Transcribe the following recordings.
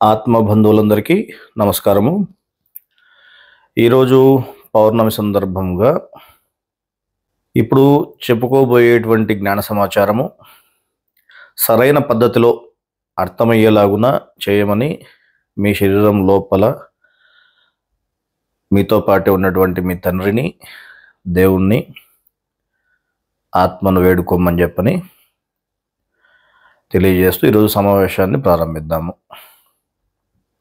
ఆత్మ బంధువులందరికీ నమస్కారము. ఈరోజు పౌర్ణమి సందర్భంగా ఇప్పుడు చెప్పుకోబోయేటువంటి జ్ఞాన సమాచారము సరైన పద్ధతిలో అర్థమయ్యేలాగున చేయమని మీ శరీరం లోపల మీతో పాటే ఉన్నటువంటి మీ తండ్రిని, దేవుణ్ణి, ఆత్మను వేడుకోమని చెప్పని తెలియజేస్తూ ఈరోజు సమావేశాన్ని ప్రారంభిద్దాము.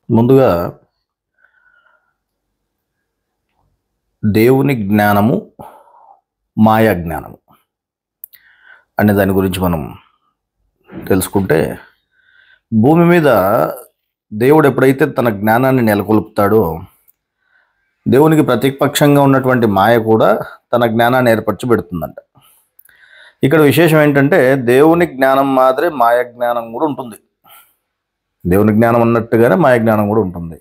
ముందుగా దేవుని జ్ఞానము, మాయా జ్ఞానము అనే దాని గురించి మనం తెలుసుకుంటే, భూమి మీద దేవుడు ఎప్పుడైతే తన జ్ఞానాన్ని నెలకొల్పుతాడో, దేవునికి ప్రతిపక్షంగా ఉన్నటువంటి మాయ కూడా తన జ్ఞానాన్ని ఏర్పరచి పెడుతుందంట. ఇక్కడ విశేషం ఏంటంటే, దేవుని జ్ఞానం మాదిరే మాయ జ్ఞానం కూడా ఉంటుంది. దేవుని జ్ఞానం అన్నట్టుగానే మాయ జ్ఞానం కూడా ఉంటుంది.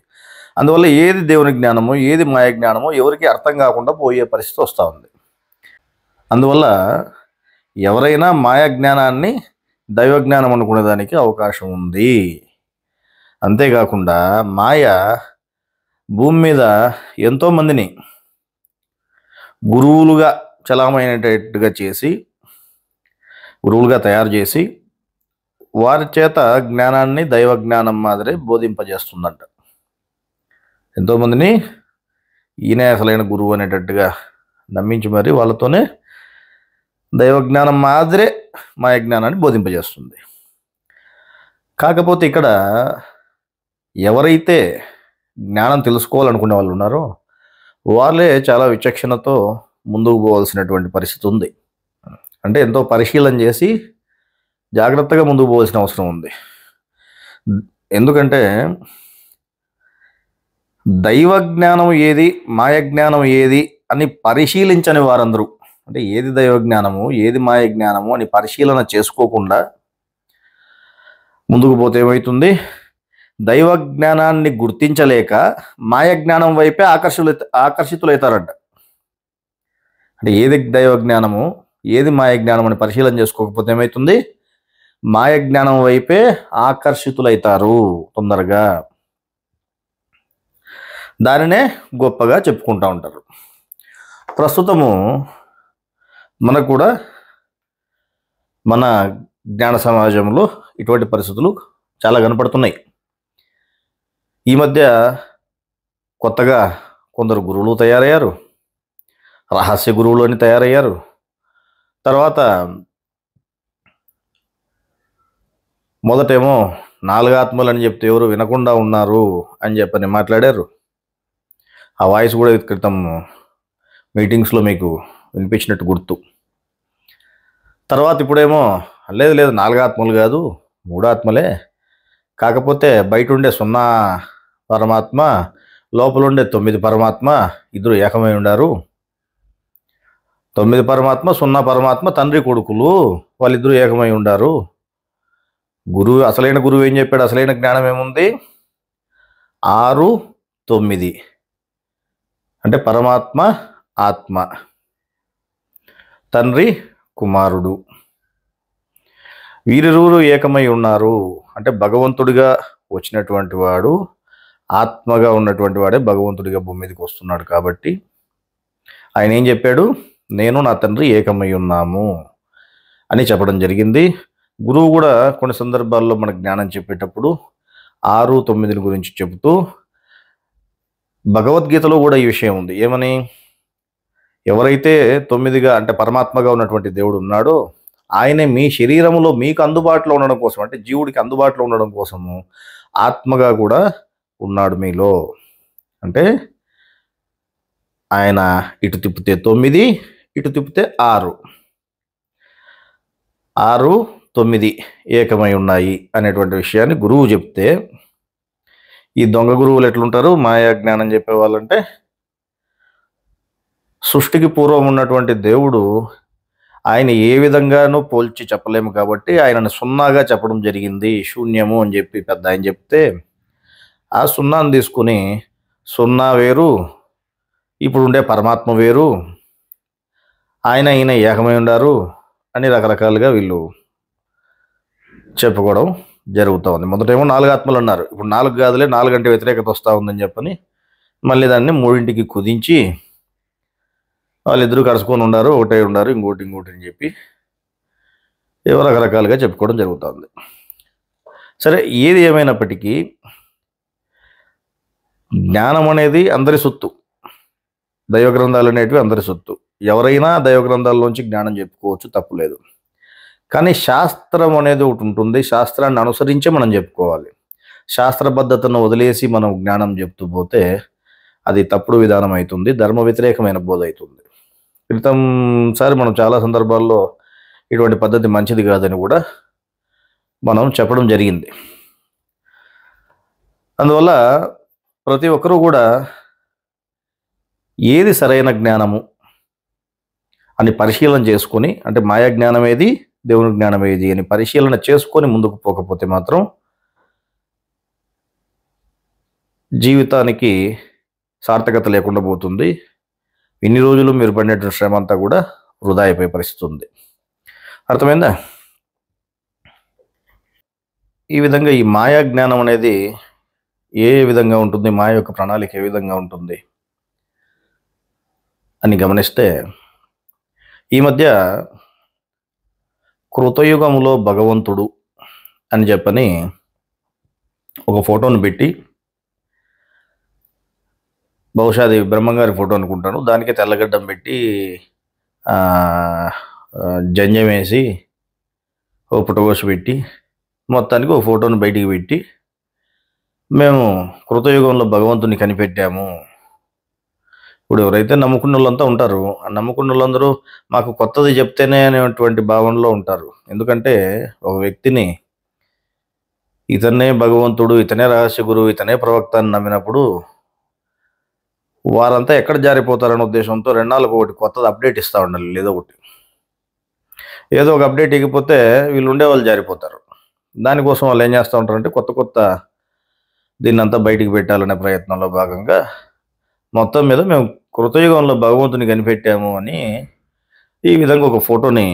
అందువల్ల ఏది దేవుని జ్ఞానమో, ఏది మాయ జ్ఞానమో ఎవరికి అర్థం కాకుండా పోయే పరిస్థితి వస్తూ ఉంది. అందువల్ల ఎవరైనా మాయా జ్ఞానాన్ని దైవ జ్ఞానం అనుకునేదానికి అవకాశం ఉంది. అంతేకాకుండా మాయ భూమి మీద ఎంతోమందిని గురువులుగా చలామణిగా చేసి, గురువులుగా తయారు చేసి వారి చేత జ్ఞానాన్ని దైవ జ్ఞానం మాదిరి బోధింపజేస్తుందంట. ఎంతోమందిని ఈయనే అసలైన గురువు అనేటట్టుగా నమ్మించి మరి వాళ్ళతోనే దైవ జ్ఞానం మాదిరే మాయ జ్ఞానాన్ని బోధింపజేస్తుంది. కాకపోతే ఇక్కడ ఎవరైతే జ్ఞానం తెలుసుకోవాలనుకునే వాళ్ళు ఉన్నారో వాళ్ళే చాలా విచక్షణతో ముందుకు పోవాల్సినటువంటి పరిస్థితి ఉంది. అంటే ఎంతో పరిశీలన చేసి జాగ్రత్తగా ముందుకు పోవాల్సిన అవసరం ఉంది. ఎందుకంటే దైవ జ్ఞానం ఏది, మాయ జ్ఞానం ఏది అని పరిశీలించని వారందరూ, అంటే ఏది దైవ జ్ఞానము, ఏది మాయ జ్ఞానము అని పరిశీలన చేసుకోకుండా ముందుకు పోతే ఏమవుతుంది? దైవ జ్ఞానాన్ని గుర్తించలేక మాయ జ్ఞానం వైపే ఆకర్షితులవుతారంట. అంటే ఏది దైవ జ్ఞానము, ఏది మాయ జ్ఞానం అని పరిశీలన చేసుకోకపోతే ఏమవుతుంది? మాయ జ్ఞానం వైపే ఆకర్షితులవుతారు తొందరగా. దానినే గొప్పగా చెప్పుకుంటూ ఉంటారు. ప్రస్తుతము మనకు కూడా మన జ్ఞాన సమాజంలో ఇటువంటి పరిస్థితులు చాలా కనపడుతున్నాయి. ఈ మధ్య కొత్తగా కొందరు గురువులు తయారయ్యారు, రహస్య గురువులు అని తయారయ్యారు. తర్వాత మొదటేమో 4 ఆత్మలు అని చెప్తే ఎవరు వినకుండా ఉన్నారు అని చెప్పని మాట్లాడారు. ఆ వాయిస్ కూడా క్రితం మీటింగ్స్లో మీకు వినిపించినట్టు గుర్తు. తర్వాత ఇప్పుడేమో లేదు 4 ఆత్మలు కాదు, 3 ఆత్మలే, కాకపోతే బయట ఉండే 0 పరమాత్మ, లోపల ఉండే 9 పరమాత్మ, ఇద్దరు ఏకమై ఉండారు. 9 పరమాత్మ, 0 పరమాత్మ తండ్రి కొడుకులు, వాళ్ళిద్దరూ ఏకమై ఉండారు. గురువు, అసలైన గురువు ఏం చెప్పాడు? అసలైన జ్ఞానం ఏముంది? 6, 9 అంటే పరమాత్మ ఆత్మ, తండ్రి కుమారుడు, వీరిరువురు ఏకమై ఉన్నారు. అంటే భగవంతుడిగా వచ్చినటువంటి వాడు, ఆత్మగా ఉన్నటువంటి వాడే భగవంతుడిగా భూమి మీదకి వస్తున్నాడు. కాబట్టి ఆయన ఏం చెప్పాడు? నేను నా తండ్రి ఏకమై ఉన్నాము అని చెప్పడం జరిగింది. గురువు కూడా కొన్ని సందర్భాల్లో మనకు జ్ఞానం చెప్పేటప్పుడు 6, 9 గురించి చెబుతూ, భగవద్గీతలో కూడా ఈ విషయం ఉంది. ఏమని? ఎవరైతే 9గా అంటే పరమాత్మగా ఉన్నటువంటి దేవుడు ఉన్నాడో ఆయనే మీ శరీరంలో మీకు అందుబాటులో ఉండడం కోసం, అంటే జీవుడికి అందుబాటులో ఉండడం కోసము ఆత్మగా కూడా ఉన్నాడు మీలో. అంటే ఆయన ఇటు తిప్పితే 9, ఇటు తిప్పితే 6, 9 ఏకమై ఉన్నాయి అనేటువంటి విషయాన్ని గురువు చెప్తే, ఈ దొంగ గురువులు ఎట్లుంటారు? మాయా జ్ఞానం చెప్పేవాళ్ళంటే, సృష్టికి పూర్వం ఉన్నటువంటి దేవుడు ఆయన ఏ విధంగానూ పోల్చి చెప్పలేము కాబట్టి ఆయనను 0గా చెప్పడం జరిగింది, శూన్యము అని చెప్పి పెద్ద ఆయన చెప్తే, ఆ 0ని తీసుకుని 0 వేరు, ఇప్పుడు ఉండే పరమాత్మ వేరు, ఈయన ఏకమై ఉండారు అని రకరకాలుగా వీళ్ళు చెప్పుకోవడం జరుగుతూ ఉంది. మొదటేమో 4 ఆత్మలు అన్నారు. ఇప్పుడు 4 కాదులే, 4 అంటే వ్యతిరేకత వస్తూ ఉందని చెప్పని మళ్ళీ దాన్ని 3కి కుదించి వాళ్ళిద్దరూ కలుసుకొని ఉన్నారు, ఒకటే ఉన్నారు, ఇంకోటి అని చెప్పి ఏవో రకరకాలుగా చెప్పుకోవడం జరుగుతుంది. సరే, ఏది ఏమైనప్పటికీ జ్ఞానం అనేది అందరి సొత్తు. దైవ గ్రంథాలు అనేటివి అందరి సొత్తు. ఎవరైనా దైవ గ్రంథాల్లోంచి జ్ఞానం చెప్పుకోవచ్చు, తప్పులేదు. కానీ శాస్త్రం అనేది ఒకటి ఉంటుంది. శాస్త్రాన్ని అనుసరించే మనం చెప్పుకోవాలి. శాస్త్రబద్ధతను వదిలేసి మనం జ్ఞానం చెప్తూ పోతే అది తప్పుడు విధానం అవుతుంది, ధర్మ వ్యతిరేకమైన బోధ అవుతుంది. క్రితంసారి మనం చాలా సందర్భాల్లో ఇటువంటి పద్ధతి మంచిది కాదని కూడా మనం చెప్పడం జరిగింది. అందువల్ల ప్రతి ఒక్కరూ కూడా ఏది సరైన జ్ఞానము అని పరిశీలన చేసుకొని, అంటే మాయా జ్ఞానం ఏది, దేవుని జ్ఞానం ఏది అని పరిశీలన చేసుకొని ముందుకు పోకపోతే మాత్రం జీవితానికి సార్థకత లేకుండా పోతుంది. ఇన్ని రోజులు మీరు పడినటువంటి శ్రమ అంతా కూడా వృధా అయిపోయే పరిస్థితి ఉంది. అర్థమైందా? ఈ విధంగా ఈ మాయా జ్ఞానం అనేది ఏ విధంగా ఉంటుంది, మాయ యొక్క ప్రణాళిక ఏ విధంగా ఉంటుంది అని గమనిస్తే, ఈ మధ్య కృతయుగంలో భగవంతుడు అని చెప్పని ఒక ఫోటోను పెట్టి, బహుశా అది బ్రహ్మంగారి ఫోటో అనుకుంటాను, దానికి తెల్లగడ్డం పెట్టి జంజం వేసి ఓ పుట్టగోసి పెట్టి మొత్తానికి ఒక ఫోటోను బయటికి పెట్టి, మేము కృతయుగంలో భగవంతుని కనిపెట్టాము. ఇప్పుడు ఎవరైతే నమ్ముకున్న వాళ్ళంతా ఉంటారు, ఆ నమ్ముకున్న వాళ్ళందరూ మాకు కొత్తది చెప్తేనే అనేటువంటి భావనలో ఉంటారు. ఎందుకంటే ఒక వ్యక్తిని ఇతనే భగవంతుడు, ఇతనే రహస్య గురువు, ఇతనే ప్రవక్త అని నమ్మినప్పుడు వారంతా ఎక్కడ జారిపోతారనే ఉద్దేశంతో రెండాళ్ళకు ఒకటి కొత్తది అప్డేట్ ఇస్తూ ఉండాలి. ఏదో ఒక అప్డేట్ ఇకపోతే వీళ్ళు ఉండేవాళ్ళు జారిపోతారు. దానికోసం వాళ్ళు ఏం చేస్తూ ఉంటారంటే కొత్త దీన్నంతా బయటికి పెట్టాలనే ప్రయత్నంలో భాగంగా మొత్తం మీద మేము కృతయుగంలో భగవంతుని కనిపెట్టాము అని ఈ విధంగా ఒక ఫోటోని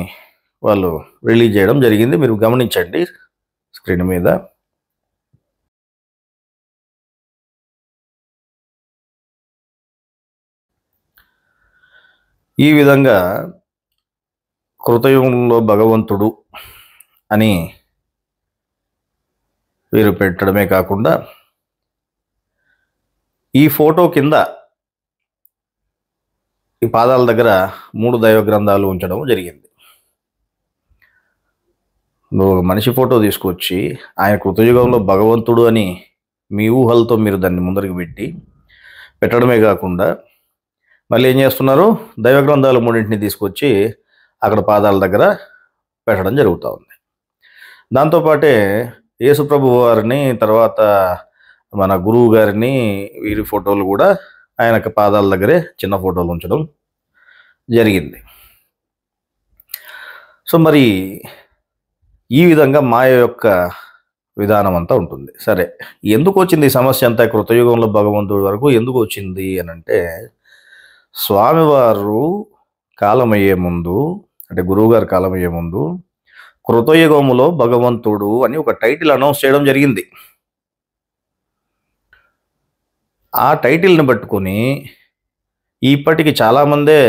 వాళ్ళు రిలీజ్ చేయడం జరిగింది. మీరు గమనించండి స్క్రీన్ మీద. ఈ విధంగా కృతయుగంలో భగవంతుడు అని వీరు పెట్టడమే కాకుండా ఈ ఫోటో కింద ఈ పాదాల దగ్గర 3 దైవ గ్రంథాలు ఉంచడం జరిగింది. నువ్వు ఒక మనిషి ఫోటో తీసుకొచ్చి ఆయన కృతయుగంలో భగవంతుడు అని మీ ఊహలతో మీరు దాన్ని ముందరికి పెట్టడమే కాకుండా మళ్ళీ ఏం చేస్తున్నారు, దైవ గ్రంథాలు 3 తీసుకొచ్చి అక్కడ పాదాల దగ్గర పెట్టడం జరుగుతూ ఉంది. దాంతోపాటే యేసుప్రభు వారిని, తర్వాత మన గురువు గారిని, వీరి ఫోటోలు కూడా ఆయనకు పాదాల దగ్గరే చిన్న ఫోటోలు ఉంచడం జరిగింది. సో మరి ఈ విధంగా మాయ యొక్క విధానం అంతా ఉంటుంది. సరే, ఎందుకు వచ్చింది ఈ సమస్య అంతా కృతయుగంలో భగవంతుడి వరకు ఎందుకు వచ్చింది అని అంటే, స్వామివారు కాలమయ్యే ముందు, అంటే గురువుగారు కాలమయ్యే ముందు కృతయుగములో భగవంతుడు అని ఒక టైటిల్ అనౌన్స్ చేయడం జరిగింది. ఆ టైటిల్ని పట్టుకొని ఇప్పటికి చాలామందే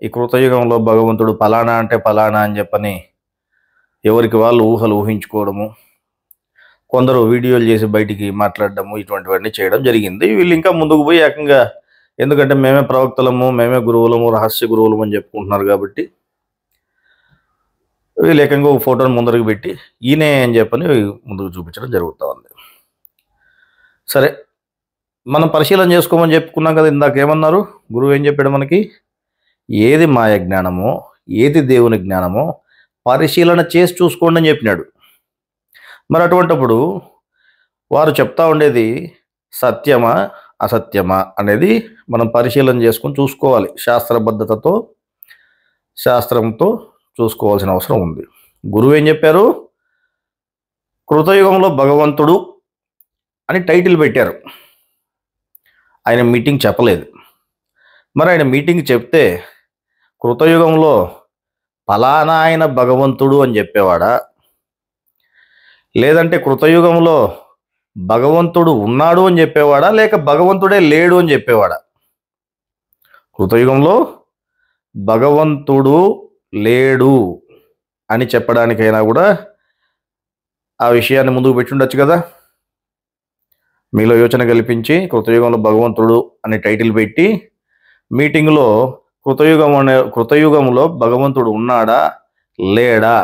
ఈ కృతయుగంలో భగవంతుడు ఫలానా అంటే ఫలానా అని చెప్పని ఎవరికి వాళ్ళు ఊహలు ఊహించుకోవడము, కొందరు వీడియోలు చేసి బయటికి మాట్లాడడము, ఇటువంటివన్నీ చేయడం జరిగింది. వీళ్ళు ఇంకా ముందుకు పోయి ఏకంగా, ఎందుకంటే మేమే ప్రవక్తలము, మేమే గురువులము, రహస్య గురువులము అని చెప్పుకుంటున్నారు కాబట్టి వీళ్ళు ఏకంగా ఒక ఫోటోని ముందరకు పెట్టి ఈయనే అని చెప్పని ముందుకు చూపించడం జరుగుతూ ఉంది. సరే, మనం పరిశీలన చేసుకోమని చెప్పుకున్నాం కదా. ఇందాకేమన్నారు గురువు, ఏం చెప్పాడు మనకి? ఏది మాయ జ్ఞానమో, ఏది దేవుని జ్ఞానమో పరిశీలన చేసి చూసుకోండి అని చెప్పినాడు. మరి అటువంటిప్పుడు వారు చెప్తా ఉండేది సత్యమా అసత్యమా అనేది మనం పరిశీలన చేసుకొని చూసుకోవాలి. శాస్త్రబద్ధతతో, శాస్త్రంతో చూసుకోవాల్సిన అవసరం ఉంది. గురువు ఏం చెప్పారు? కృతయుగంలో భగవంతుడు అని టైటిల్ పెట్టారు. ఆయన మీటింగ్ చెప్పలేదు. మరి ఆయన మీటింగ్ చెప్తే కృతయుగంలో ఫలానా ఆయన భగవంతుడు అని చెప్పేవాడా, లేదంటే కృతయుగంలో భగవంతుడు ఉన్నాడు అని చెప్పేవాడా, లేక భగవంతుడే లేడు అని చెప్పేవాడా? కృతయుగంలో భగవంతుడు లేడు అని చెప్పడానికైనా కూడా ఆ విషయాన్ని ముందుకు పెట్టి ఉండొచ్చు కదా. మీలో యోచన కల్పించి కృతయుగంలో భగవంతుడు అనే టైటిల్ పెట్టి మీటింగ్లో కృతయుగంలో భగవంతుడు ఉన్నాడా లేడా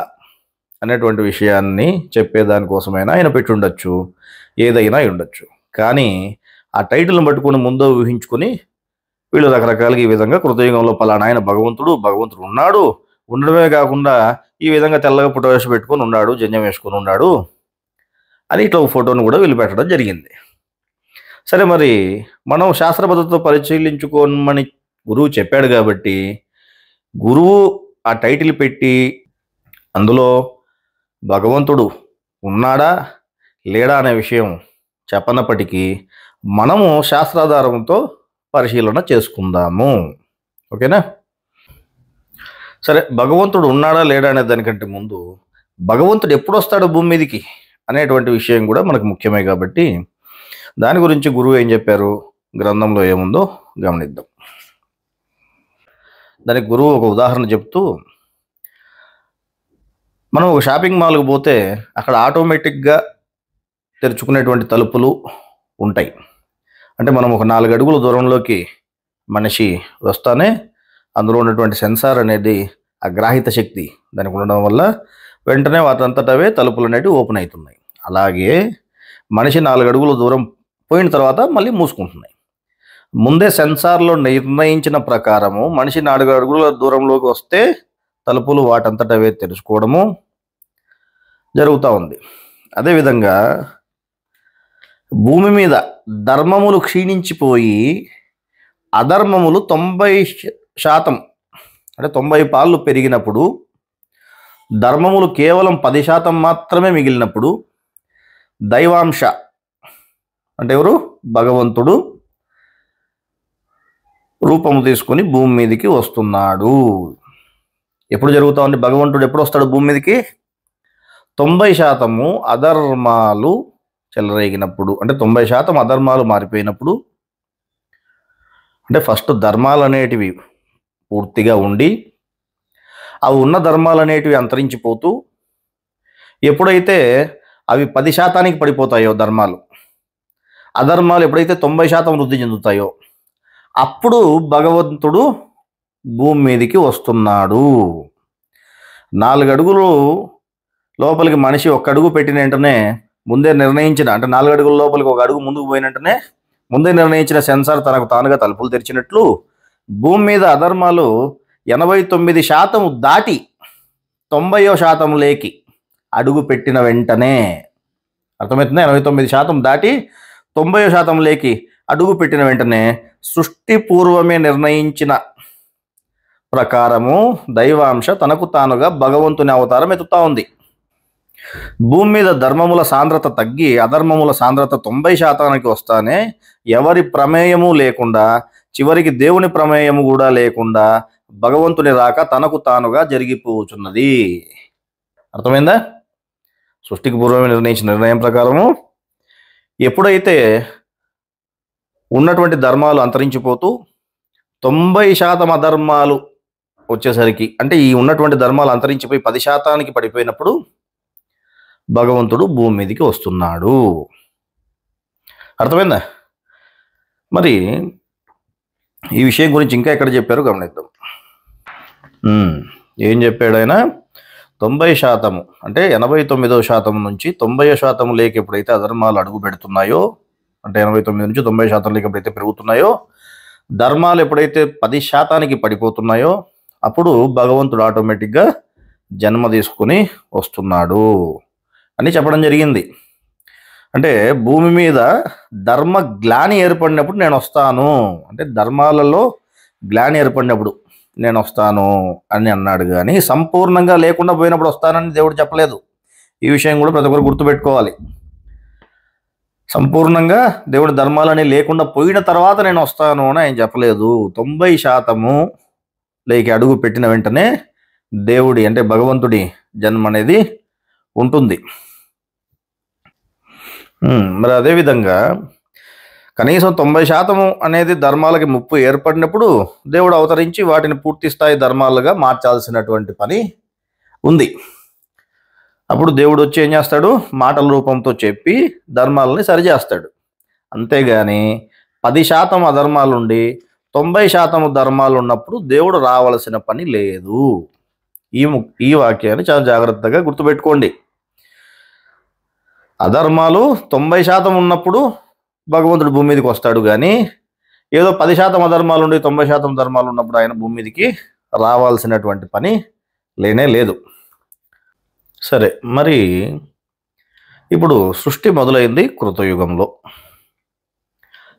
అనేటువంటి విషయాన్ని చెప్పేదానికోసమైనా ఆయన పెట్టి ఉండొచ్చు, ఏదైనా ఉండొచ్చు. కానీ ఆ టైటిల్ని పట్టుకుని ముందో ఊహించుకొని వీళ్ళు రకరకాలుగా ఈ విధంగా కృతయుగంలో పలానా ఆయన భగవంతుడు ఉన్నాడు, ఉండడమే కాకుండా ఈ విధంగా తెల్లగా ఫోటో వేసి పెట్టుకొని ఉన్నాడు, జంజం వేసుకొని ఉన్నాడు అని ఇట్లా ఒక ఫోటోను కూడా వీళ్ళు పెట్టడం జరిగింది. సరే, మరి మనం శాస్త్ర పద్ధతితో పరిశీలించుకోమని గురువు చెప్పాడు కాబట్టి గురువు ఆ టైటిల్ పెట్టి అందులో భగవంతుడు ఉన్నాడా లేడా అనే విషయం చెప్పనప్పటికీ మనము శాస్త్రాధారంతో పరిశీలన చేసుకుందాము. ఓకేనా? సరే, భగవంతుడు ఉన్నాడా లేడా అనే దానికంటే ముందు భగవంతుడు ఎప్పుడు వస్తాడు భూమి మీదకి అనేటువంటి విషయం కూడా మనకు ముఖ్యమే కాబట్టి దాని గురించి గురువు ఏం చెప్పారు, గ్రంథంలో ఏముందో గమనిద్దాం. దానికి గురువు ఒక ఉదాహరణ చెప్తూ, మనం ఒక షాపింగ్ మాల్కి పోతే అక్కడ ఆటోమేటిక్గా తెరుచుకునేటువంటి తలుపులు ఉంటాయి. అంటే మనం ఒక 4 అడుగుల దూరంలోకి మనిషి వస్తానే అందులో ఉన్నటువంటి సెన్సార్ అనేది ఆ గ్రాహిత శక్తి దానికి ఉండడం వల్ల వెంటనే వాటంతటవే తలుపులు అనేవి ఓపెన్ అవుతున్నాయి. అలాగే మనిషి 4 అడుగుల దూరం పోయిన తర్వాత మళ్ళీ మూసుకుంటున్నాయి. ముందే సెన్సార్లో నిర్ణయించిన ప్రకారము మనిషి 4 అడుగుల దూరంలోకి వస్తే తలుపులు వాటంతటవే తెరుచుకోవడము జరుగుతూ ఉంది. అదేవిధంగా భూమి మీద ధర్మములు క్షీణించిపోయి అధర్మములు 90% అంటే 90 పాళ్ళు పెరిగినప్పుడు, ధర్మములు కేవలం 10% మాత్రమే మిగిలినప్పుడు దైవాంశ అంటే ఎవరు, భగవంతుడు రూపము తీసుకుని భూమి మీదకి వస్తున్నాడు. ఎప్పుడు జరుగుతా ఉంది? భగవంతుడు ఎప్పుడు వస్తాడు భూమి మీదకి? 90% అధర్మాలు చెలరేగినప్పుడు, అంటే 90% అధర్మాలు మారిపోయినప్పుడు, అంటే ఫస్ట్ ధర్మాలు అనేటివి పూర్తిగా ఉండి అవి ఉన్న ధర్మాలు అనేటివి అంతరించిపోతూ ఎప్పుడైతే అవి 10% పడిపోతాయో ధర్మాలు, అధర్మాలు ఎప్పుడైతే 90% వృద్ధి చెందుతాయో అప్పుడు భగవంతుడు భూమి మీదకి వస్తున్నాడు. 4 అడుగులు లోపలికి మనిషి 1 అడుగు పెట్టిన వెంటనే ముందే నిర్ణయించిన, అంటే 4 అడుగుల లోపలికి 1 అడుగు ముందుకు పోయిన వెంటనే ముందే నిర్ణయించిన సెన్సార్ తనకు తానుగా తలుపులు తెరిచినట్లు భూమి మీద అధర్మాలు 89% దాటి 90% లేకి అడుగు పెట్టిన వెంటనే, అర్థమవుతుందా? 89% దాటి 90% లేకి అడుగు పెట్టిన వెంటనే సృష్టి పూర్వమే నిర్ణయించిన ప్రకారము దైవాంశ తనకు తానుగా భగవంతుని అవతారం ఎత్తుతా ఉంది. భూమి మీద ధర్మముల సాంద్రత తగ్గి అధర్మముల సాంద్రత 90% వస్తానే ఎవరి ప్రమేయము లేకుండా, చివరికి దేవుని ప్రమేయము కూడా లేకుండా భగవంతుని రాక తనకు తానుగా జరిగిపోతున్నది. అర్థమైందా? సృష్టికి పూర్వమే నిర్ణయించిన నిర్ణయం ప్రకారము ఎప్పుడైతే ఉన్నటువంటి ధర్మాలు అంతరించిపోతూ 90% అధర్మాలు వచ్చేసరికి, అంటే ఈ ఉన్నటువంటి ధర్మాలు అంతరించిపోయి 10% పడిపోయినప్పుడు భగవంతుడు భూమి మీదకి వస్తున్నాడు. అర్థమైందా? మరి ఈ విషయం గురించి ఇంకా ఎక్కడ చెప్పారో గమనిద్దాం. ఏం చెప్పాడు ఆయన? 90% అంటే 89% నుంచి 90% లేక ఎప్పుడైతే అధర్మాలు అడుగు పెడుతున్నాయో, అంటే 89 నుంచి 90% లేక ఎప్పుడైతే పెరుగుతున్నాయో, ధర్మాలు ఎప్పుడైతే 10% పడిపోతున్నాయో అప్పుడు భగవంతుడు ఆటోమేటిక్గా జన్మ తీసుకుని వస్తున్నాడు అని చెప్పడం జరిగింది. అంటే భూమి మీద ధర్మ గ్లాని ఏర్పడినప్పుడు నేను వస్తాను, అంటే ధర్మాలలో గ్లాని ఏర్పడినప్పుడు నేను వస్తాను అని అన్నాడు. కానీ సంపూర్ణంగా లేకుండా పోయినప్పుడు వస్తానని దేవుడు చెప్పలేదు. ఈ విషయం కూడా ప్రతి ఒక్కరు గుర్తుపెట్టుకోవాలి. సంపూర్ణంగా దేవుడి ధర్మాలని లేకుండా పోయిన తర్వాత నేను వస్తాను అని ఆయన చెప్పలేదు. 90% లేకి అడుగు పెట్టిన వెంటనే దేవుడి, అంటే భగవంతుడి జన్మ అనేది ఉంటుంది. మరి అదేవిధంగా కనీసం 90% అనేది ధర్మాలకి ముప్పు ఏర్పడినప్పుడు దేవుడు అవతరించి వాటిని పూర్తి స్థాయి ధర్మాలుగా మార్చాల్సినటువంటి పని ఉంది. అప్పుడు దేవుడు వచ్చి ఏం చేస్తాడు? మాటల రూపంతో చెప్పి ధర్మాలని సరిచేస్తాడు. అంతేగాని 10% అధర్మాలుండి 90% ధర్మాలు ఉన్నప్పుడు దేవుడు రావాల్సిన పని లేదు. ఈ వాక్యాన్ని చాలా జాగ్రత్తగా గుర్తుపెట్టుకోండి. అధర్మాలు 90% ఉన్నప్పుడు భగవంతుడు భూమి మీదకి వస్తాడు, కానీ ఏదో 10% అధర్మాలు ఉండి 90% ధర్మాలు ఉన్నప్పుడు ఆయన భూమి మీదకి రావాల్సినటువంటి పని లేనే లేదు. సరే, మరి ఇప్పుడు సృష్టి మొదలైంది కృతయుగంలో.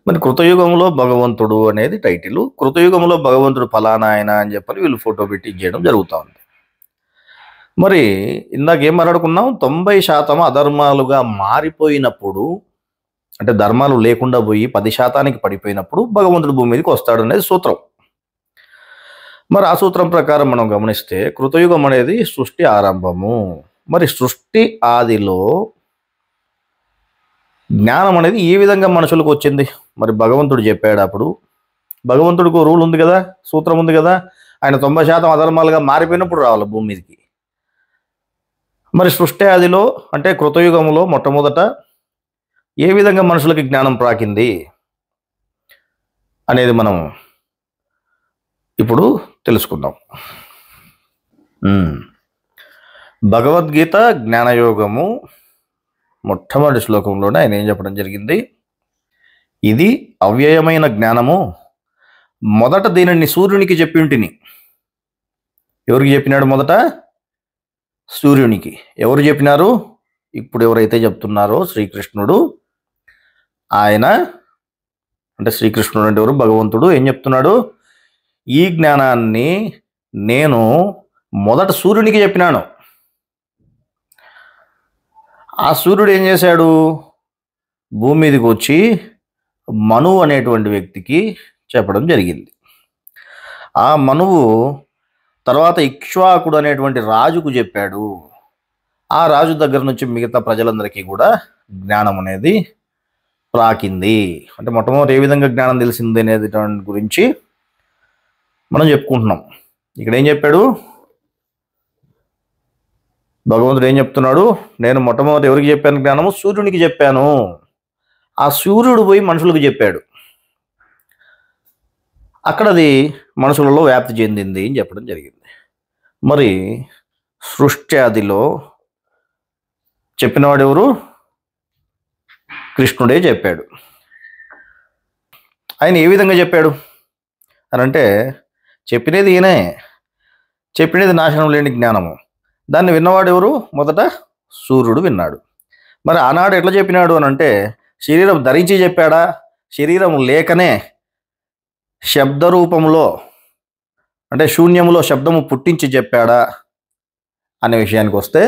మరి కృతయుగంలో భగవంతుడు అనేది టైటిల్. కృతయుగంలో భగవంతుడు ఫలానా ఆయన అని చెప్పని వీళ్ళు ఫోటో పెట్టి ఇచ్చేయడం జరుగుతూ ఉంది. మరి ఇందాకేం మాట్లాడుకున్నాం? 90% అధర్మాలుగా మారిపోయినప్పుడు, అంటే ధర్మాలు లేకుండా పోయి 10%కి పడిపోయినప్పుడు భగవంతుడు భూమి మీదకి వస్తాడు అనేది సూత్రం. మరి ఆ సూత్రం ప్రకారం మనం గమనిస్తే కృతయుగం అనేది సృష్టి ఆరంభము. మరి సృష్టి ఆదిలో జ్ఞానం అనేది ఏ విధంగా మనుషులకు వచ్చింది? మరి భగవంతుడు చెప్పాడు. అప్పుడు భగవంతుడికి రూల్ ఉంది కదా, సూత్రం ఉంది కదా. ఆయన 90% అధర్మాలుగా మారిపోయినప్పుడు రావాలి భూమి మీదకి. మరి సృష్టి ఆదిలో అంటే కృతయుగంలో మొట్టమొదట ఏ విధంగా మనుషులకి జ్ఞానం ప్రాకింది అనేది మనం ఇప్పుడు తెలుసుకుందాం. భగవద్గీత జ్ఞానయోగము మొట్టమొదటి శ్లోకంలోనే ఆయన ఏం చెప్పడం జరిగింది? ఇది అవ్యయమైన జ్ఞానము. మొదట దీనిని సూర్యునికి చెప్పి ఉంటిని. ఎవరికి చెప్పినాడు? మొదట సూర్యునికి. ఎవరు చెప్పినారు? ఇప్పుడు ఎవరైతే చెప్తున్నారో శ్రీకృష్ణుడు. ఆయన అంటే శ్రీకృష్ణుడు అంటే ఎవరు? భగవంతుడు. ఏం చెప్తున్నాడు? ఈ జ్ఞానాన్ని నేను మొదట సూర్యునికి చెప్పినాను. ఆ సూర్యుడు ఏం చేశాడు? భూమి మీదకి వచ్చి మనువు అనేటువంటి వ్యక్తికి చెప్పడం జరిగింది. ఆ మనువు తర్వాత ఇక్ష్వాకుడు అనేటువంటి రాజుకు చెప్పాడు. ఆ రాజు దగ్గర నుంచి మిగతా ప్రజలందరికీ కూడా జ్ఞానం అనేది ప్రాకింది. అంటే మొట్టమొదటి ఏ విధంగా జ్ఞానం తెలిసింది అనేది గురించి మనం చెప్పుకుంటున్నాం. ఇక్కడ ఏం చెప్పాడు భగవంతుడు? ఏం చెప్తున్నాడు? నేను మొట్టమొదటి ఎవరికి చెప్పాను జ్ఞానము? సూర్యునికి చెప్పాను. ఆ సూర్యుడు పోయి మనుషులకు చెప్పాడు. అక్కడది మనుషులలో వ్యాప్తి చెందింది అని చెప్పడం జరిగింది. మరి సృష్టి ఆదిలో చెప్పినవాడు ఎవరు? కృష్ణుడే చెప్పాడు. ఆయన ఏ విధంగా చెప్పాడు అని అంటే, చెప్పినది ఈయనే. చెప్పినది నాశనం లేని జ్ఞానము. దాన్ని విన్నవాడు ఎవరు? మొదట సూర్యుడు విన్నాడు. మరి ఆనాడు ఎట్లా చెప్పినాడు అని అంటే, శరీరం ధరించి చెప్పాడా? శరీరం లేకనే శబ్ద రూపంలో అంటే శూన్యములో శబ్దము పుట్టించి చెప్పాడా అనే విషయానికి వస్తే,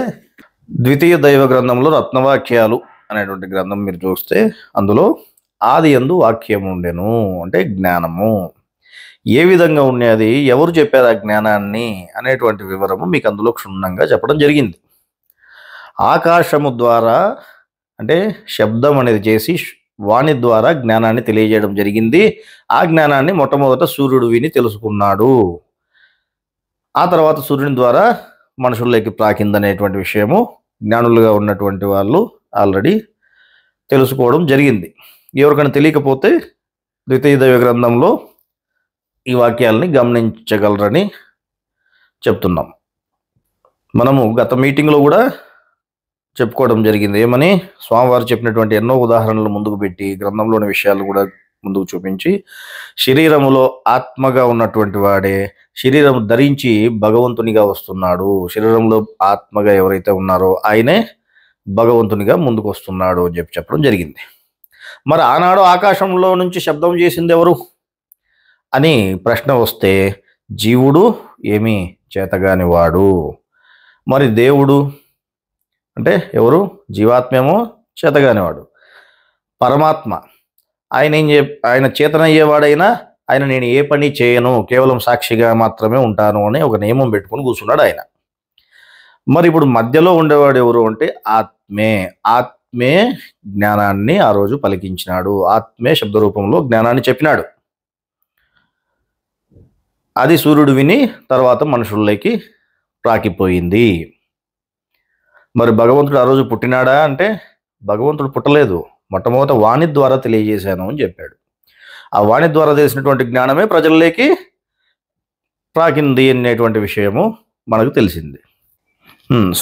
ద్వితీయ దైవ గ్రంథంలో రత్నవాక్యాలు అనేటువంటి గ్రంథం మీరు చూస్తే అందులో ఆది యందు వాక్యం ఉండెను అంటే జ్ఞానము. ఏ విధంగా ఉండేది, ఎవరు చెప్పారు ఆ జ్ఞానాన్ని అనేటువంటి వివరము మీకు అందులో క్షుణ్ణంగా చెప్పడం జరిగింది. ఆకాశము ద్వారా అంటే శబ్దం అనేది చేసి వాణి ద్వారా జ్ఞానాన్ని తెలియజేయడం జరిగింది. ఆ జ్ఞానాన్ని మొట్టమొదట సూర్యుడు విని తెలుసుకున్నాడు. ఆ తర్వాత సూర్యుని ద్వారా మనుషుల్లోకి ప్రాకిందనేటువంటి విషయము జ్ఞానులుగా ఉన్నటువంటి వాళ్ళు ఆల్రెడీ తెలుసుకోవడం జరిగింది. ఎవరికైనా తెలియకపోతే ద్వితీయ దైవ గ్రంథంలో ఈ వాక్యాలని గమనించగలరని చెప్తున్నాం. మనము గత మీటింగ్లో కూడా చెప్పుకోవడం జరిగింది. ఏమని? స్వామివారు చెప్పినటువంటి ఎన్నో ఉదాహరణలు ముందుకు పెట్టి గ్రంథంలోని విషయాలు కూడా ముందుకు చూపించి, శరీరములో ఆత్మగా ఉన్నటువంటి వాడే శరీరం ధరించి భగవంతునిగా వస్తున్నాడు. శరీరంలో ఆత్మగా ఎవరైతే ఉన్నారో ఆయనే భగవంతునిగా ముందుకు వస్తున్నాడు అని చెప్పడం జరిగింది. మరి ఆనాడు ఆకాశంలో నుంచి శబ్దం చేసింది ఎవరు అని ప్రశ్న వస్తే, జీవుడు ఏమీ చేతగాని వాడు. మరి దేవుడు అంటే ఎవరు? జీవాత్మేమో చేతగానివాడు. పరమాత్మ ఆయన చేతనయ్యేవాడైనా ఆయన నేను ఏ పని చేయను, కేవలం సాక్షిగా మాత్రమే ఉంటాను అని ఒక నియమం పెట్టుకుని కూర్చున్నాడు ఆయన. మరి ఇప్పుడు మధ్యలో ఉండేవాడు ఎవరు అంటే ఆత్మే. ఆత్మే జ్ఞానాన్ని ఆ రోజు పలికించినాడు. ఆత్మే శబ్ద రూపంలో జ్ఞానాన్ని చెప్పినాడు. అది సూర్యుడు విని తర్వాత మనుషుల్లోకి ప్రాకిపోయింది. మరి భగవంతుడు ఆ రోజు పుట్టినాడా అంటే భగవంతుడు పుట్టలేదు. మొట్టమొదట వాణి ద్వారా తెలియజేశాను అని చెప్పాడు. ఆ వాణి ద్వారా తెలిసినటువంటి జ్ఞానమే ప్రజల్లోకి ప్రాకింది అనేటువంటి విషయము మనకు తెలిసింది.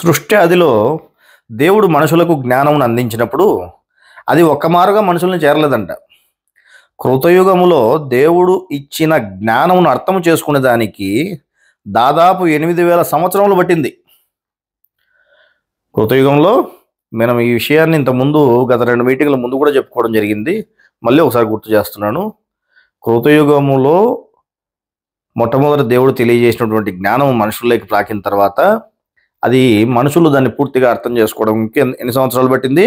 సృష్టి ఆదిలో దేవుడు మనుషులకు జ్ఞానం అందించినప్పుడు అది ఒక్కమారుగా మనుషుల్ని చేరలేదంట. కృతయుగములో దేవుడు ఇచ్చిన జ్ఞానమును అర్థం చేసుకునే దానికి దాదాపు 8,000 సంవత్సరములు పట్టింది. కృతయుగంలో మనం ఈ విషయాన్ని ఇంతకుముందు గత 2 మీటింగ్ల ముందు కూడా చెప్పుకోవడం జరిగింది. మళ్ళీ ఒకసారి గుర్తు చేస్తున్నాను. కృతయుగములో మొట్టమొదటి దేవుడు తెలియజేసినటువంటి జ్ఞానం మనుషుల్లోకి ప్రాకిన తర్వాత అది మనుషులు దాన్ని పూర్తిగా అర్థం చేసుకోవడానికి ఎన్ని సంవత్సరాలు పట్టింది?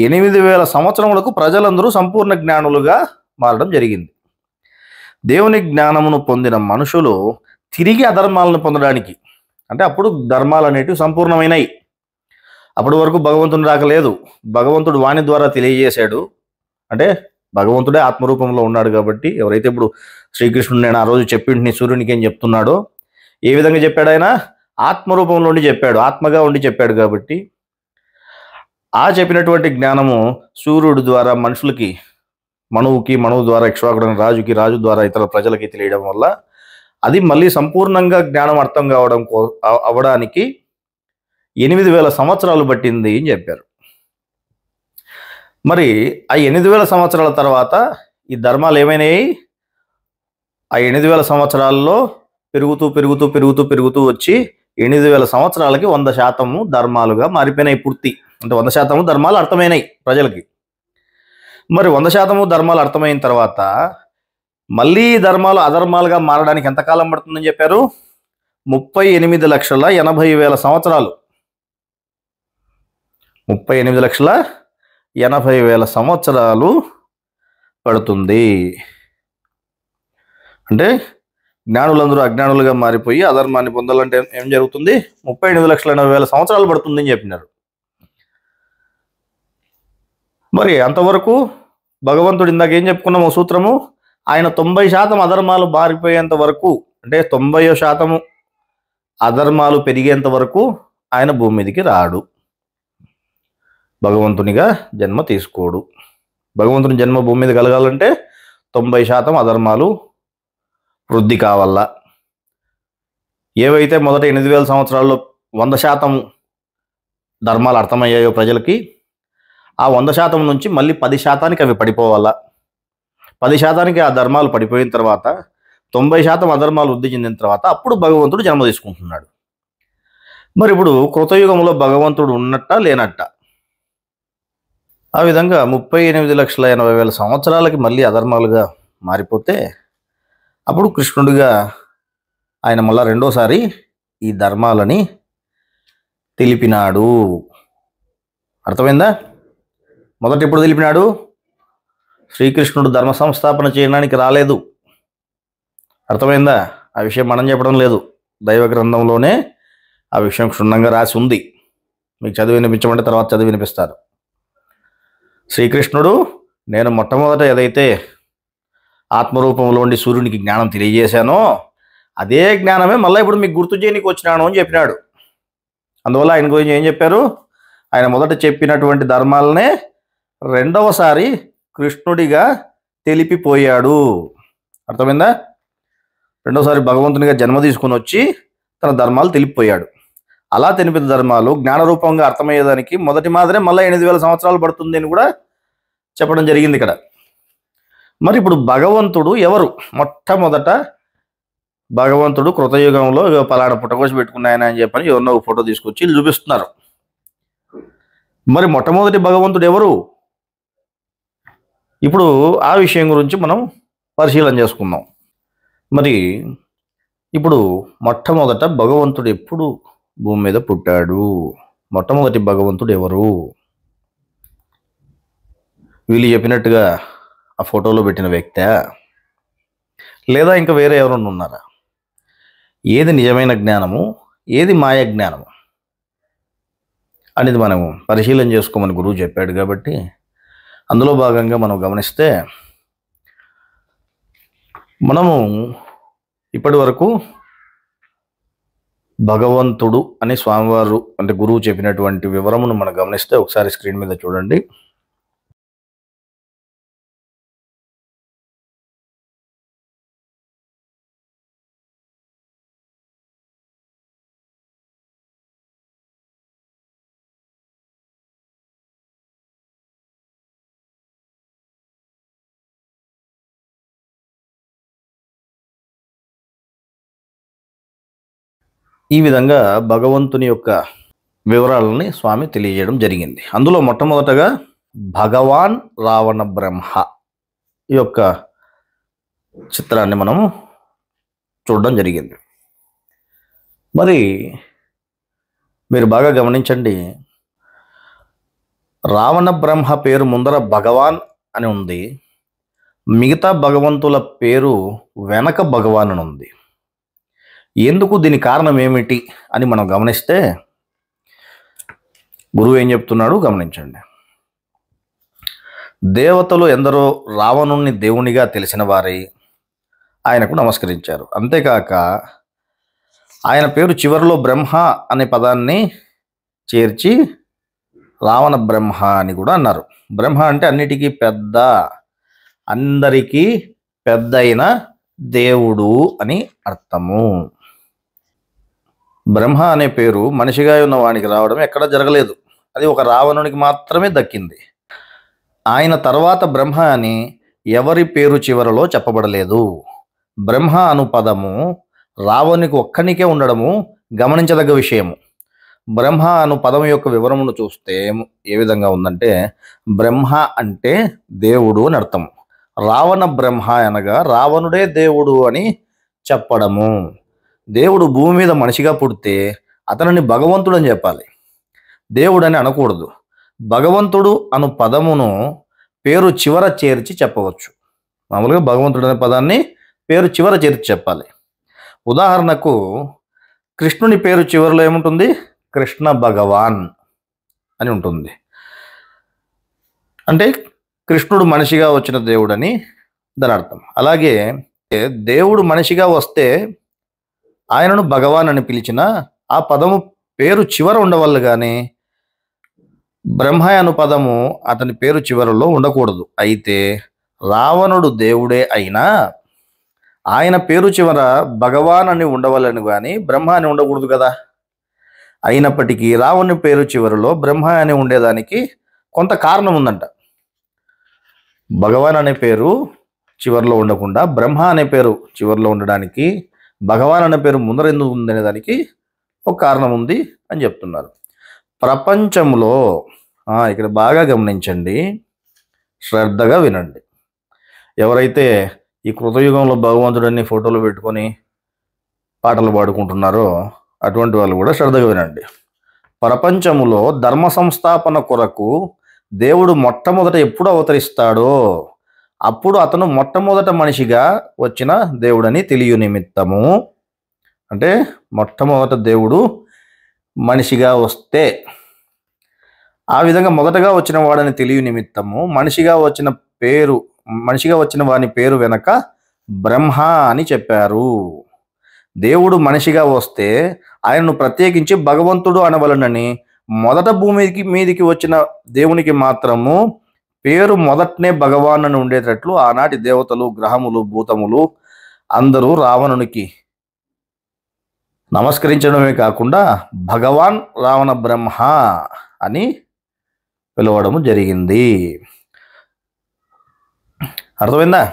8,000 సంవత్సరములకు ప్రజలందరూ సంపూర్ణ జ్ఞానులుగా మారడం జరిగింది. దేవుని జ్ఞానమును పొందిన మనుషులు తిరిగి అధర్మాలను పొందడానికి, అంటే అప్పుడు ధర్మాలు అనేటివి సంపూర్ణమైనవి. అప్పటి వరకు భగవంతుని రాకలేదు. భగవంతుడు వాణి ద్వారా తెలియజేశాడు. అంటే భగవంతుడే ఆత్మరూపంలో ఉన్నాడు కాబట్టి ఎవరైతే ఇప్పుడు శ్రీకృష్ణుడు నేను ఆ రోజు చెప్పింటి సూర్యునికి ఏం చెప్తున్నాడో ఏ విధంగా చెప్పాడు? ఆయన ఆత్మరూపంలో ఉండి చెప్పాడు, ఆత్మగా ఉండి చెప్పాడు. కాబట్టి ఆ చెప్పినటువంటి జ్ఞానము సూర్యుడు ద్వారా మనుషులకి, మనువు ద్వారా ఇక్ష్వాకుడు రాజుకి, రాజు ద్వారా ఇతర ప్రజలకి తెలియడం వల్ల అది మళ్ళీ సంపూర్ణంగా జ్ఞానం అర్థం అవ్వడానికి 8,000 సంవత్సరాలు పట్టింది అని చెప్పారు. మరి ఆ 8,000 సంవత్సరాల తర్వాత ఈ ధర్మాలు ఏమైనాయి? ఆ 8,000 సంవత్సరాల్లో పెరుగుతూ వచ్చి 8,000 సంవత్సరాలకి 100% ధర్మాలుగా మారిపోయినాయి పూర్తి. అంటే 100% ధర్మాలు అర్థమైనాయి ప్రజలకి. మరి 100% ధర్మాలు అర్థమైన తర్వాత మళ్ళీ ధర్మాలు అధర్మాలుగా మారడానికి ఎంతకాలం పడుతుందని చెప్పారు? 38,80,000 సంవత్సరాలు. 38,80,000 సంవత్సరాలు పడుతుంది. అంటే జ్ఞానులందరూ అజ్ఞానులుగా మారిపోయి అధర్మాన్ని పొందాలంటే ఏం జరుగుతుంది? 38,80,000 సంవత్సరాలు పడుతుంది అని చెప్పినారు. మరి అంతవరకు భగవంతుడు ఇందాక ఏం చెప్పుకున్నాము సూత్రము? ఆయన 90% అధర్మాలు మారిపోయేంత వరకు, అంటే 90% అధర్మాలు పెరిగేంత వరకు ఆయన భూమి మీదకి రాడు, భగవంతునిగా జన్మ తీసుకోడు. భగవంతుని జన్మ భూమి మీద కలగాలంటే 90% అధర్మాలు వృద్ధి కావాలా. ఏవైతే మొదట 8,000 సంవత్సరాల్లో 100% ధర్మాలు అర్థమయ్యాయో ప్రజలకి, ఆ 100% నుంచి మళ్ళీ 10% అవి పడిపోవాలా. 10% ఆ ధర్మాలు పడిపోయిన తర్వాత 90% అధర్మాలు వృద్ధి చెందిన తర్వాత అప్పుడు భగవంతుడు జన్మ తీసుకుంటున్నాడు. మరి ఇప్పుడు కృతయుగంలో భగవంతుడు ఉన్నట్ట లేనట్ట? ఆ విధంగా 38,80,000 సంవత్సరాలకి మళ్ళీ అధర్మాలుగా మారిపోతే అప్పుడు కృష్ణుడిగా ఆయన మళ్ళా రెండోసారి ఈ ధర్మాలని తెలిపినాడు. అర్థమైందా? మొదట ఎప్పుడు తెలిపినాడు? శ్రీకృష్ణుడు ధర్మ సంస్థాపన చేయడానికి రాలేదు. అర్థమైందా? ఆ విషయం మనం చెప్పడం లేదు, దైవ గ్రంథంలోనే ఆ విషయం క్షుణ్ణంగా రాసి ఉంది. మీకు చదివి వినిపించమంటే తర్వాత చదివి వినిపిస్తారు. శ్రీకృష్ణుడు నేను మొట్టమొదట ఏదైతే ఆత్మరూపంలో ఉండి సూర్యునికి జ్ఞానం తెలియజేశానో అదే జ్ఞానమే మళ్ళీ ఇప్పుడు మీకు గుర్తు చేయడానికి వచ్చినాను అని చెప్పినాడు. అందువల్ల ఆయన గురించి ఏం చెప్పారు? ఆయన మొదట చెప్పినటువంటి ధర్మాలనే రెండవసారి కృష్ణుడిగా తెలిపిపోయాడు. అర్థమైందా? రెండోసారి భగవంతునిగా జన్మ తీసుకుని వచ్చి తన ధర్మాలు తెలిపిపోయాడు. అలా తెలిపిన ధర్మాలు జ్ఞానరూపంగా అర్థమయ్యేదానికి మొదటి మాదిరే మళ్ళీ 8,000 సంవత్సరాలు పడుతుంది అని కూడా చెప్పడం జరిగింది ఇక్కడ. మరి ఇప్పుడు భగవంతుడు ఎవరు? మొట్టమొదట భగవంతుడు కృతయుగంలో పలానా పుట్టకోసి పెట్టుకున్నాయన అని చెప్పని ఎవరినో ఫోటో తీసుకొచ్చి చూపిస్తున్నారు. మరి మొట్టమొదటి భగవంతుడు ఎవరు? ఇప్పుడు ఆ విషయం గురించి మనం పరిశీలన చేసుకుందాం. మరి ఇప్పుడు మొట్టమొదట భగవంతుడు ఎప్పుడు భూమి మీద పుట్టాడు? మొట్టమొదటి భగవంతుడు ఎవరు? వీళ్ళు చెప్పినట్టుగా ఆ ఫోటోలో పెట్టిన వ్యక్తే, లేదా ఇంకా వేరే ఎవరన్నా ఉన్నారా? ఏది నిజమైన జ్ఞానము, ఏది మాయ జ్ఞానము అనేది మనం పరిశీలన చేసుకోమని గురువు చెప్పాడు. కాబట్టి అందులో భాగంగా మనం గమనిస్తే మనము ఇప్పటి వరకు భగవంతుడు అని స్వామివారు అంటే గురువు చెప్పినటువంటి వివరమును మనం గమనిస్తే ఒకసారి స్క్రీన్ మీద చూడండి. ఈ విధంగా భగవంతుని యొక్క వివరాలని స్వామి తెలియజేయడం జరిగింది. అందులో మొట్టమొదటగా భగవాన్ రావణ బ్రహ్మ ఈ యొక్క చిత్రాన్ని మనము చూడడం జరిగింది. మరి మీరు బాగా గమనించండి, రావణ బ్రహ్మ పేరు ముందర భగవాన్ అని ఉంది, మిగతా భగవంతుల పేరు వెనక భగవాన్ అని ఉంది. ఎందుకు, దీని కారణం ఏమిటి అని మనం గమనిస్తే గురువు ఏం చెప్తున్నాడు గమనించండి. దేవతలు ఎందరో రావణుణ్ణి దేవునిగా తెలిసిన వారై ఆయనకు నమస్కరించారు. అంతేకాక ఆయన పేరు చివరిలో బ్రహ్మ అనే పదాన్ని చేర్చి రావణ బ్రహ్మ అని కూడా అన్నారు. బ్రహ్మ అంటే అన్నిటికీ పెద్ద, అందరికీ పెద్ద అయిన దేవుడు అని అర్థము. బ్రహ్మ అనే పేరు మనిషిగా ఉన్న వానికి రావడం ఎక్కడ జరగలేదు. అది ఒక రావణునికి మాత్రమే దక్కింది. ఆయన తర్వాత బ్రహ్మ అని ఎవరి పేరు చివరలో చెప్పబడలేదు. బ్రహ్మ అను పదము రావణునికి ఒక్కనికే ఉండడము గమనించదగ్గ విషయము. బ్రహ్మ అను పదం యొక్క వివరమును చూస్తే ఏ విధంగా ఉందంటే, బ్రహ్మ అంటే దేవుడు అని అర్థం. రావణ బ్రహ్మ అనగా రావణుడే దేవుడు అని చెప్పడము. దేవుడు భూమి మీద మనిషిగా పుడితే అతనిని భగవంతుడు అని చెప్పాలి, దేవుడు అని అనకూడదు. భగవంతుడు అను పదమును పేరు చివర చేర్చి చెప్పవచ్చు. మామూలుగా భగవంతుడు అనే పదాన్ని పేరు చివర చేర్చి చెప్పాలి. ఉదాహరణకు కృష్ణుని పేరు చివరిలో ఏముంటుంది? కృష్ణ భగవాన్ అని ఉంటుంది. అంటే కృష్ణుడు మనిషిగా వచ్చిన దేవుడని దాని అర్థం. అలాగే దేవుడు మనిషిగా వస్తే ఆయనను భగవాన్ అని పిలిచిన ఆ పదము పేరు చివర ఉండవల్ల కానీ బ్రహ్మ అను పదము అతని పేరు చివరలో ఉండకూడదు. అయితే రావణుడు దేవుడే అయినా ఆయన పేరు చివర భగవాన్ అని ఉండవలని కానీ బ్రహ్మ అని ఉండకూడదు కదా. అయినప్పటికీ రావణుని పేరు చివరిలో బ్రహ్మ అని ఉండేదానికి కొంత కారణం ఉందంట. భగవాన్ అనే పేరు చివరిలో ఉండకుండా బ్రహ్మ అనే పేరు చివరిలో ఉండడానికి భగవాన్ అనే పేరు ముందర ఎందుకు ఉందనే దానికి ఒక కారణం ఉంది అని చెప్తున్నారు. ప్రపంచంలో ఇక్కడ బాగా గమనించండి, శ్రద్ధగా వినండి. ఎవరైతే ఈ కృతయుగంలో భగవంతుడిని ఫోటోలు పెట్టుకొని పాటలు పాడుకుంటున్నారో అటువంటి వాళ్ళు కూడా శ్రద్ధగా వినండి. ప్రపంచంలో ధర్మ సంస్థాపన కొరకు దేవుడు మొట్టమొదట ఎప్పుడు అవతరిస్తాడో అప్పుడు అతను మొట్టమొదట మనిషిగా వచ్చిన దేవుడని తెలియ నిమిత్తము. అంటే మొట్టమొదట దేవుడు మనిషిగా వస్తే ఆ విధంగా మొదటగా వచ్చిన వాడని తెలియ నిమిత్తము మనిషిగా వచ్చిన వాని పేరు వెనక బ్రహ్మ అని చెప్పారు. దేవుడు మనిషిగా వస్తే ఆయనను ప్రత్యేకించి భగవంతుడు అనవలనని మొదట భూమికి మీదికి వచ్చిన దేవునికి మాత్రము పేరు మొదట్నే భగవాన్ అని ఉండేటట్లు ఆనాటి దేవతలు, గ్రహములు, భూతములు అందరూ రావణునికి నమస్కరించడమే కాకుండా భగవాన్ రావణ బ్రహ్మ అని పిలవడము జరిగింది. అర్థమైందా?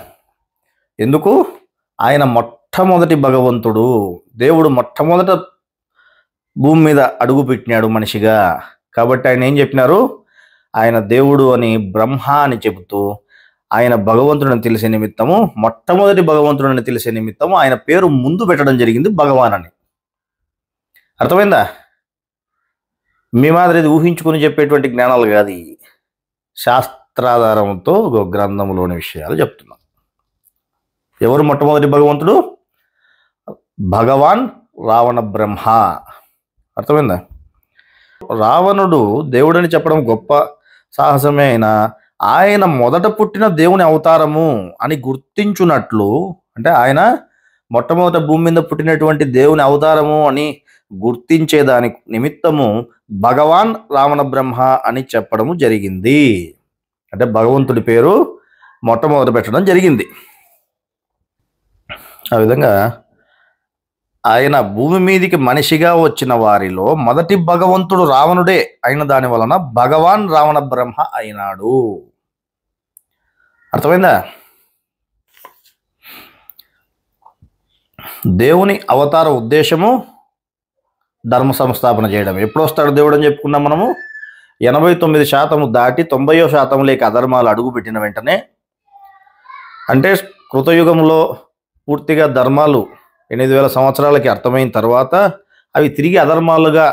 ఎందుకు? ఆయన మొట్టమొదటి భగవంతుడు, దేవుడు మొట్టమొదట భూమి మీద అడుగు పెట్టినాడు మనిషిగా. కాబట్టి ఆయన ఏం చెప్పినారు? ఆయన దేవుడు అని బ్రహ్మ అని చెబుతూ ఆయన భగవంతుడని తెలిసే నిమిత్తము, మొట్టమొదటి భగవంతుడని తెలిసే నిమిత్తము ఆయన పేరు ముందు పెట్టడం జరిగింది భగవాన్ అని. అర్థమైందా? మీ మాదిరి ఇది ఊహించుకుని చెప్పేటువంటి జ్ఞానాలు కాదు, శాస్త్రాధారంతో గ్రంథంలోని విషయాలు చెప్తున్నాం. ఎవరు మొట్టమొదటి భగవంతుడు? భగవాన్ రావణ బ్రహ్మ. అర్థమైందా? రావణుడు దేవుడని చెప్పడం గొప్ప సాహసమే అయినా ఆయన మొదట పుట్టిన దేవుని అవతారము అని గుర్తించున్నట్లు, అంటే ఆయన మొట్టమొదట భూమి మీద పుట్టినటువంటి దేవుని అవతారము అని గుర్తించేదాని నిమిత్తము భగవాన్ రావణ బ్రహ్మ అని చెప్పడము జరిగింది. అంటే భగవంతుడి పేరు మొట్టమొదట పెట్టడం జరిగింది. ఆ విధంగా ఆయన భూమి మీదికి మనిషిగా వచ్చిన వారిలో మొదటి భగవంతుడు రావణుడే అయిన దాని వలన భగవాన్ రావణ బ్రహ్మ అయినాడు. అర్థమైందా? దేవుని అవతార ఉద్దేశము ధర్మ సంస్థాపన చేయడం. ఎప్పుడు వస్తాడు దేవుడు అని చెప్పుకున్నాం మనము. 89% దాటి 90% అధర్మాలు అడుగుపెట్టిన వెంటనే, అంటే కృతయుగంలో పూర్తిగా ధర్మాలు 8,000 సంవత్సరాలకి అర్థమైన తర్వాత అవి తిరిగి అధర్మాలుగా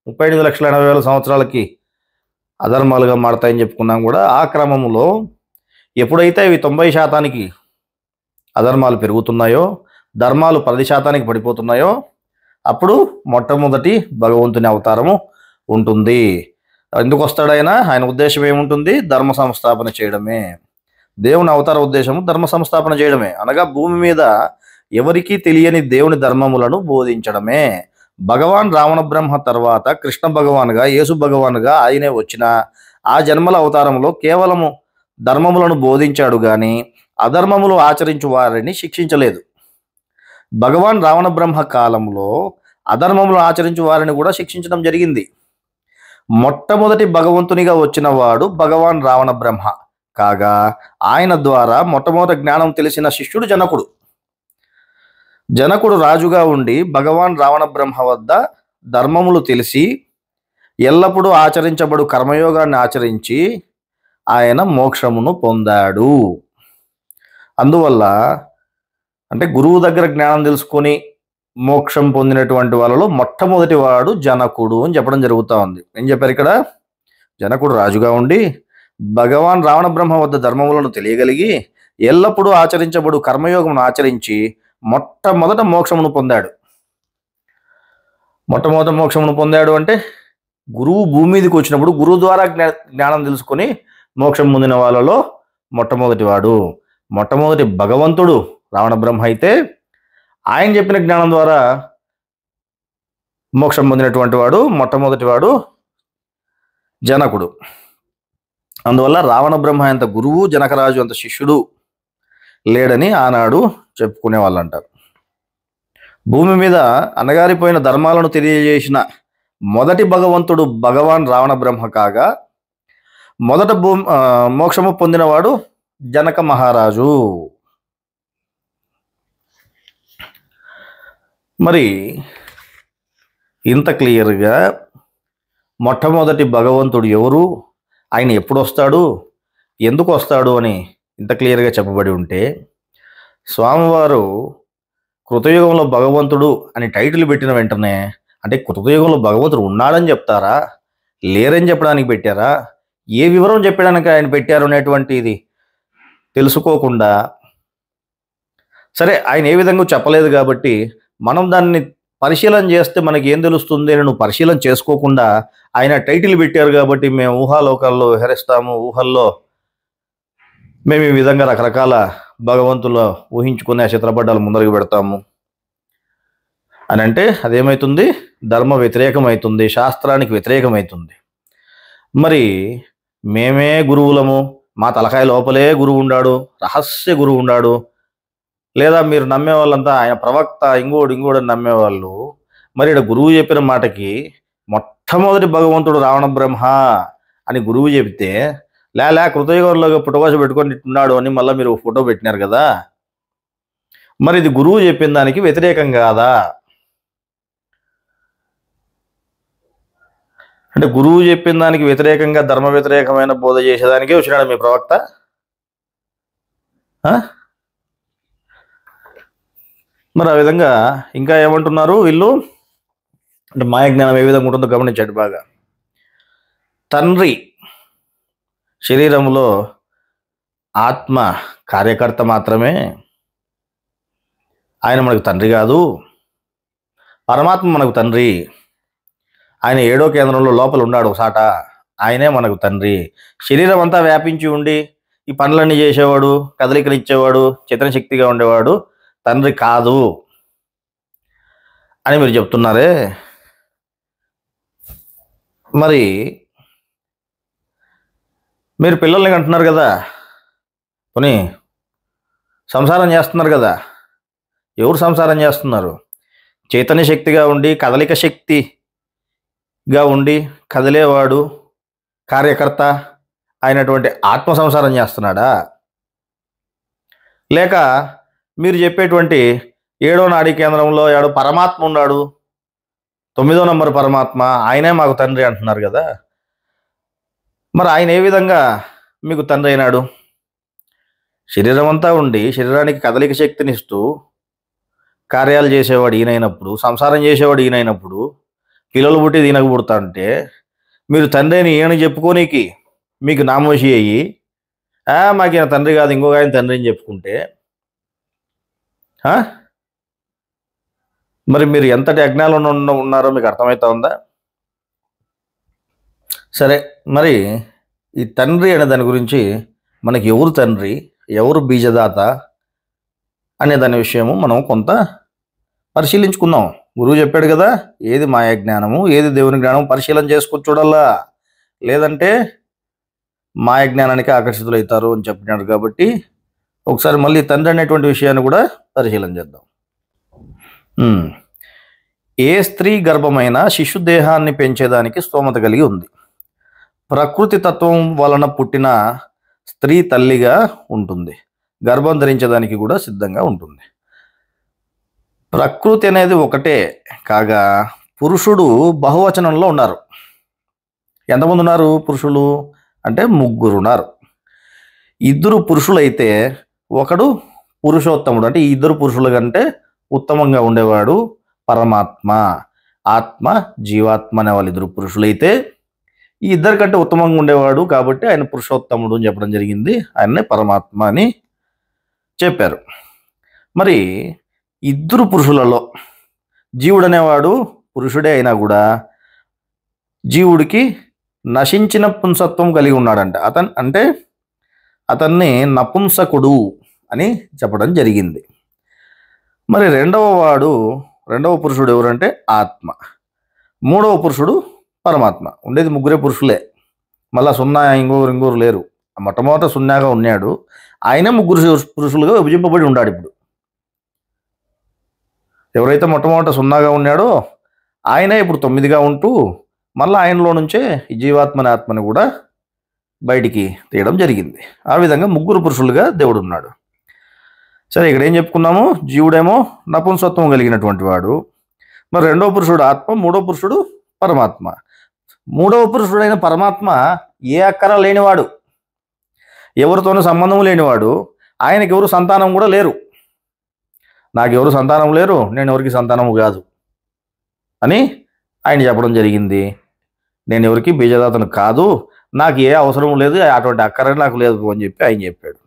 38,80,000 సంవత్సరాలకి అధర్మాలుగా మారతాయని చెప్పుకున్నాం కూడా. ఆ క్రమంలో ఎప్పుడైతే ఇవి 90% అధర్మాలు పెరుగుతున్నాయో, ధర్మాలు 10% పడిపోతున్నాయో, అప్పుడు మొట్టమొదటి భగవంతుని అవతారము ఉంటుంది. ఎందుకు వస్తాడు ఆయన? ఆయన ఉద్దేశం ఏముంటుంది? ధర్మ సంస్థాపన చేయడమే. దేవుని అవతార ఉద్దేశము ధర్మ సంస్థాపన చేయడమే, అనగా భూమి మీద ఎవరికీ తెలియని దేవుని ధర్మములను బోధించడమే. భగవాన్ రావణ బ్రహ్మ తర్వాత కృష్ణ భగవానుగా, యేసు భగవానుగా ఆయనే వచ్చిన ఆ జన్మల అవతారంలో కేవలము ధర్మములను బోధించాడు కానీ అధర్మములు ఆచరించు వారిని శిక్షించలేదు. భగవాన్ రావణ బ్రహ్మ కాలంలో అధర్మములు ఆచరించు వారిని కూడా శిక్షించడం జరిగింది. మొట్టమొదటి భగవంతునిగా వచ్చిన వాడు భగవాన్ రావణ బ్రహ్మ కాగా, ఆయన ద్వారా మొట్టమొదటి జ్ఞానం తెలిసిన శిష్యుడు జనకుడు. జనకుడు రాజుగా ఉండి భగవాన్ రావణ బ్రహ్మ వద్ద ధర్మములు తెలిసి ఎల్లప్పుడూ ఆచరించబడు కర్మయోగాన్ని ఆచరించి ఆయన మోక్షమును పొందాడు. అందువల్ల అంటే గురువు దగ్గర జ్ఞానం తెలుసుకొని మోక్షం పొందినటువంటి వాళ్ళలో మొట్టమొదటి వాడు జనకుడు అని చెప్పడం జరుగుతూ ఉంది. ఏం చెప్పారు ఇక్కడ? జనకుడు రాజుగా ఉండి భగవాన్ రావణ బ్రహ్మ వద్ద ధర్మములను తెలియగలిగి ఎల్లప్పుడూ ఆచరించబడు కర్మయోగమును ఆచరించి మొట్టమొదట మోక్షమును పొందాడు. మొట్టమొదట మోక్షమును పొందాడు అంటే గురువు భూమి మీదకి వచ్చినప్పుడు గురువు ద్వారా జ్ఞానం తెలుసుకొని మోక్షం పొందిన వాళ్ళలో మొట్టమొదటి వాడు. మొట్టమొదటి భగవంతుడు రావణ బ్రహ్మ అయితే ఆయన చెప్పిన జ్ఞానం ద్వారా మోక్షం పొందినటువంటి వాడు మొట్టమొదటి వాడు జనకుడు. అందువల్ల రావణ బ్రహ్మ అంత గురువు, జనకరాజు అంత శిష్యుడు లేడని ఆనాడు చెప్పుకునే వాళ్ళు అంటారు. భూమి మీద అనగారిపోయిన ధర్మాలను తెలియజేసిన మొదటి భగవంతుడు భగవాన్ రావణ బ్రహ్మ కాగా, మొదట మోక్షము పొందినవాడు జనక మహారాజు. మరి ఇంత క్లియర్గా మొట్టమొదటి భగవంతుడు ఎవరు, ఆయన ఎప్పుడు వస్తాడు, ఎందుకు వస్తాడు అని ఇంత క్లియర్గా చెప్పబడి ఉంటే, స్వామివారు కృతయుగంలో భగవంతుడు అని టైటిల్ పెట్టిన వెంటనే అంటే కృతయుగంలో భగవంతుడు ఉన్నాడని చెప్తారా, లేరని చెప్పడానికి పెట్టారా, ఏ వివరం చెప్పడానికి ఆయన పెట్టారు అనేటువంటిది తెలుసుకోకుండా, సరే ఆయన ఏ విధంగా చెప్పలేదు కాబట్టి మనం దాన్ని పరిశీలన చేస్తే మనకి ఏం తెలుస్తుంది అని నువ్వు పరిశీలన చేసుకోకుండా ఆయన టైటిల్ పెట్టారు కాబట్టి మేము ఊహాలోకాల్లో విహరిస్తాము, ఊహల్లో మేము ఈ విధంగా రకరకాల భగవంతులు ఊహించుకునే చిత్రపటాలు ముందరకు పెడతాము అని అంటే అదేమవుతుంది? ధర్మ వ్యతిరేకమవుతుంది, శాస్త్రానికి వ్యతిరేకమవుతుంది. మరి మేమే గురువులము, మా తలకాయ లోపలే గురువు ఉండాడు, రహస్య గురువు ఉండాడు, లేదా మీరు నమ్మే వాళ్ళంతా ఆయన ప్రవక్త ఇంకోడు నమ్మేవాళ్ళు, మరి ఇక్కడ గురువు చెప్పిన మాటకి మొట్టమొదటి భగవంతుడు రావణ బ్రహ్మ అని గురువు చెబితే లే కృతయుగంలో పుట్టకోస పెట్టుకొని ఉన్నాడు అని మళ్ళీ మీరు ఫోటో పెట్టినారు కదా, మరి ఇది గురువు చెప్పిన దానికి వ్యతిరేకం కాదా? అంటే గురువు చెప్పిన దానికి వ్యతిరేకంగా ధర్మ వ్యతిరేకమైన బోధ చేసేదానికే వచ్చినాడు మీ ప్రవక్త? మరి ఆ విధంగా ఇంకా ఏమంటున్నారు వీళ్ళు అంటే మాయాజ్ఞానం ఏ విధంగా ఉంటుందో గమనించండి బాగా. తండ్రి శరీరంలో ఆత్మ కార్యకర్త మాత్రమే, ఆయన మనకు తండ్రి కాదు. పరమాత్మ మనకు తండ్రి. ఆయన 7వ కేంద్రంలో లోపల ఉన్నాడు ఒకసాట. ఆయనే మనకు తండ్రి. శరీరం అంతా వ్యాపించి ఉండి ఈ పనులన్నీ చేసేవాడు, కదలికలు ఇచ్చేవాడు, చిత్రశక్తిగా ఉండేవాడు తండ్రి కాదు అని మీరు చెప్తున్నారే. మరి మీరు పిల్లల్ని కంటున్నారు కదా, పోనీ సంసారం చేస్తున్నారు కదా, ఎవరు సంసారం చేస్తున్నారు? చైతన్య శక్తిగా ఉండి కదలిక శక్తిగా ఉండి కదిలేవాడు కార్యకర్త అయినటువంటి ఆత్మ సంసారం చేస్తున్నాడా? లేక మీరు చెప్పేటువంటి 7వ నాడీ కేంద్రంలో ఏడో పరమాత్మ ఉన్నాడు, 9వ నంబర్ పరమాత్మ, ఆయనే మాకు తండ్రి అంటున్నారు కదా. మరి ఆయన ఏ విధంగా మీకు తండ్రి అయినాడు? శరీరం అంతా ఉండి శరీరానికి కదలిక శక్తినిస్తూ కార్యాలు చేసేవాడు ఈయనైనప్పుడు, సంసారం చేసేవాడు ఈయనైనప్పుడు, పిల్లలు పుట్టి ఈయనకు పుడతా అంటే మీరు తండ్రి అని ఈయన చెప్పుకోనీకి మీకు నామోషి అయ్యి మాకు ఈయన తండ్రి కాదు ఇంకొక ఆయన తండ్రి అని చెప్పుకుంటే మరి మీరు ఎంతటి అజ్ఞానంలో ఉన్నారో మీకు అర్థమవుతా ఉందా? సరే, మరి ఈ తండ్రి అనే దాని గురించి మనకి ఎవరు తండ్రి, ఎవరు బీజదాత అనే దాని విషయము మనం కొంత పరిశీలించుకుందాం. గురువు చెప్పాడు కదా, ఏది మాయా జ్ఞానము, ఏది దేవుని జ్ఞానం పరిశీలన చేసుకొని చూడాలా, లేదంటే మాయ జ్ఞానానికి ఆకర్షితులవుతారు అని చెప్పినాడు. కాబట్టి ఒకసారి మళ్ళీ తండ్రి అనేటువంటి విషయాన్ని కూడా పరిశీలన చేద్దాం. ఏ స్త్రీ గర్భమైన శిశు దేహాన్ని పెంచేదానికి స్తోమత కలిగి ఉంది. ప్రకృతి తత్వం వలన పుట్టిన స్త్రీ తల్లిగా ఉంటుంది, గర్భం ధరించడానికి కూడా సిద్ధంగా ఉంటుంది. ప్రకృతి అనేది ఒకటే కాగా పురుషుడు బహువచనంలో ఉన్నారు. ఎంతమంది ఉన్నారు పురుషులు అంటే? 3 ఉన్నారు. 2 పురుషులైతే ఒకడు పురుషోత్తముడు, అంటే ఈ 2 పురుషుల కంటే ఉత్తమంగా ఉండేవాడు పరమాత్మ. ఆత్మ జీవాత్మ అనే వాళ్ళు 2 పురుషులైతే ఈ 2 కంటే ఉత్తమంగా ఉండేవాడు కాబట్టి ఆయన పురుషోత్తముడు అని చెప్పడం జరిగింది. ఆయన్నే పరమాత్మ అని చెప్పారు. మరి 2 పురుషులలో జీవుడు అనేవాడు పురుషుడే అయినా కూడా జీవుడికి నశించిన పుంసత్వం కలిగి ఉన్నాడంట. అతన్ని నపుంసకుడు అని చెప్పడం జరిగింది. మరి రెండవ పురుషుడు ఎవరంటే ఆత్మ. 3వ పురుషుడు పరమాత్మ. ఉండేది 3 పురుషులే, మళ్ళా 0 ఇంకోరు లేరు. మొట్టమొదట 0గా ఉన్నాడు, ఆయనే 3 పురుషులుగా విభజింపబడి ఉన్నాడు. ఇప్పుడు ఎవరైతే మొట్టమొదట 0గా ఉన్నాడో ఆయనే ఇప్పుడు 9గా ఉంటూ మళ్ళీ ఆయనలో నుంచే ఈ జీవాత్మని ఆత్మని కూడా బయటికి తీయడం జరిగింది. ఆ విధంగా 3 పురుషులుగా దేవుడు ఉన్నాడు. సరే, ఇక్కడ ఏం చెప్పుకున్నాము? జీవుడేమో నపుంసత్వం కలిగినటువంటి వాడు, మరి 2వ పురుషుడు ఆత్మ, 3వ పురుషుడు పరమాత్మ. 3వ పురుషుడైన పరమాత్మ ఏ అక్కర లేనివాడు, ఎవరితోనూ సంబంధం లేనివాడు, ఆయనకి ఎవరు సంతానం కూడా లేరు. నాకెవరు సంతానం లేరు, నేను ఎవరికి సంతానము కాదు అని ఆయన చెప్పడం జరిగింది. నేను ఎవరికి బీజదాతను కాదు, నాకు ఏ అవసరం లేదు, అటువంటి అక్కర నాకు లేదు అని చెప్పి ఆయన చెప్పాడు.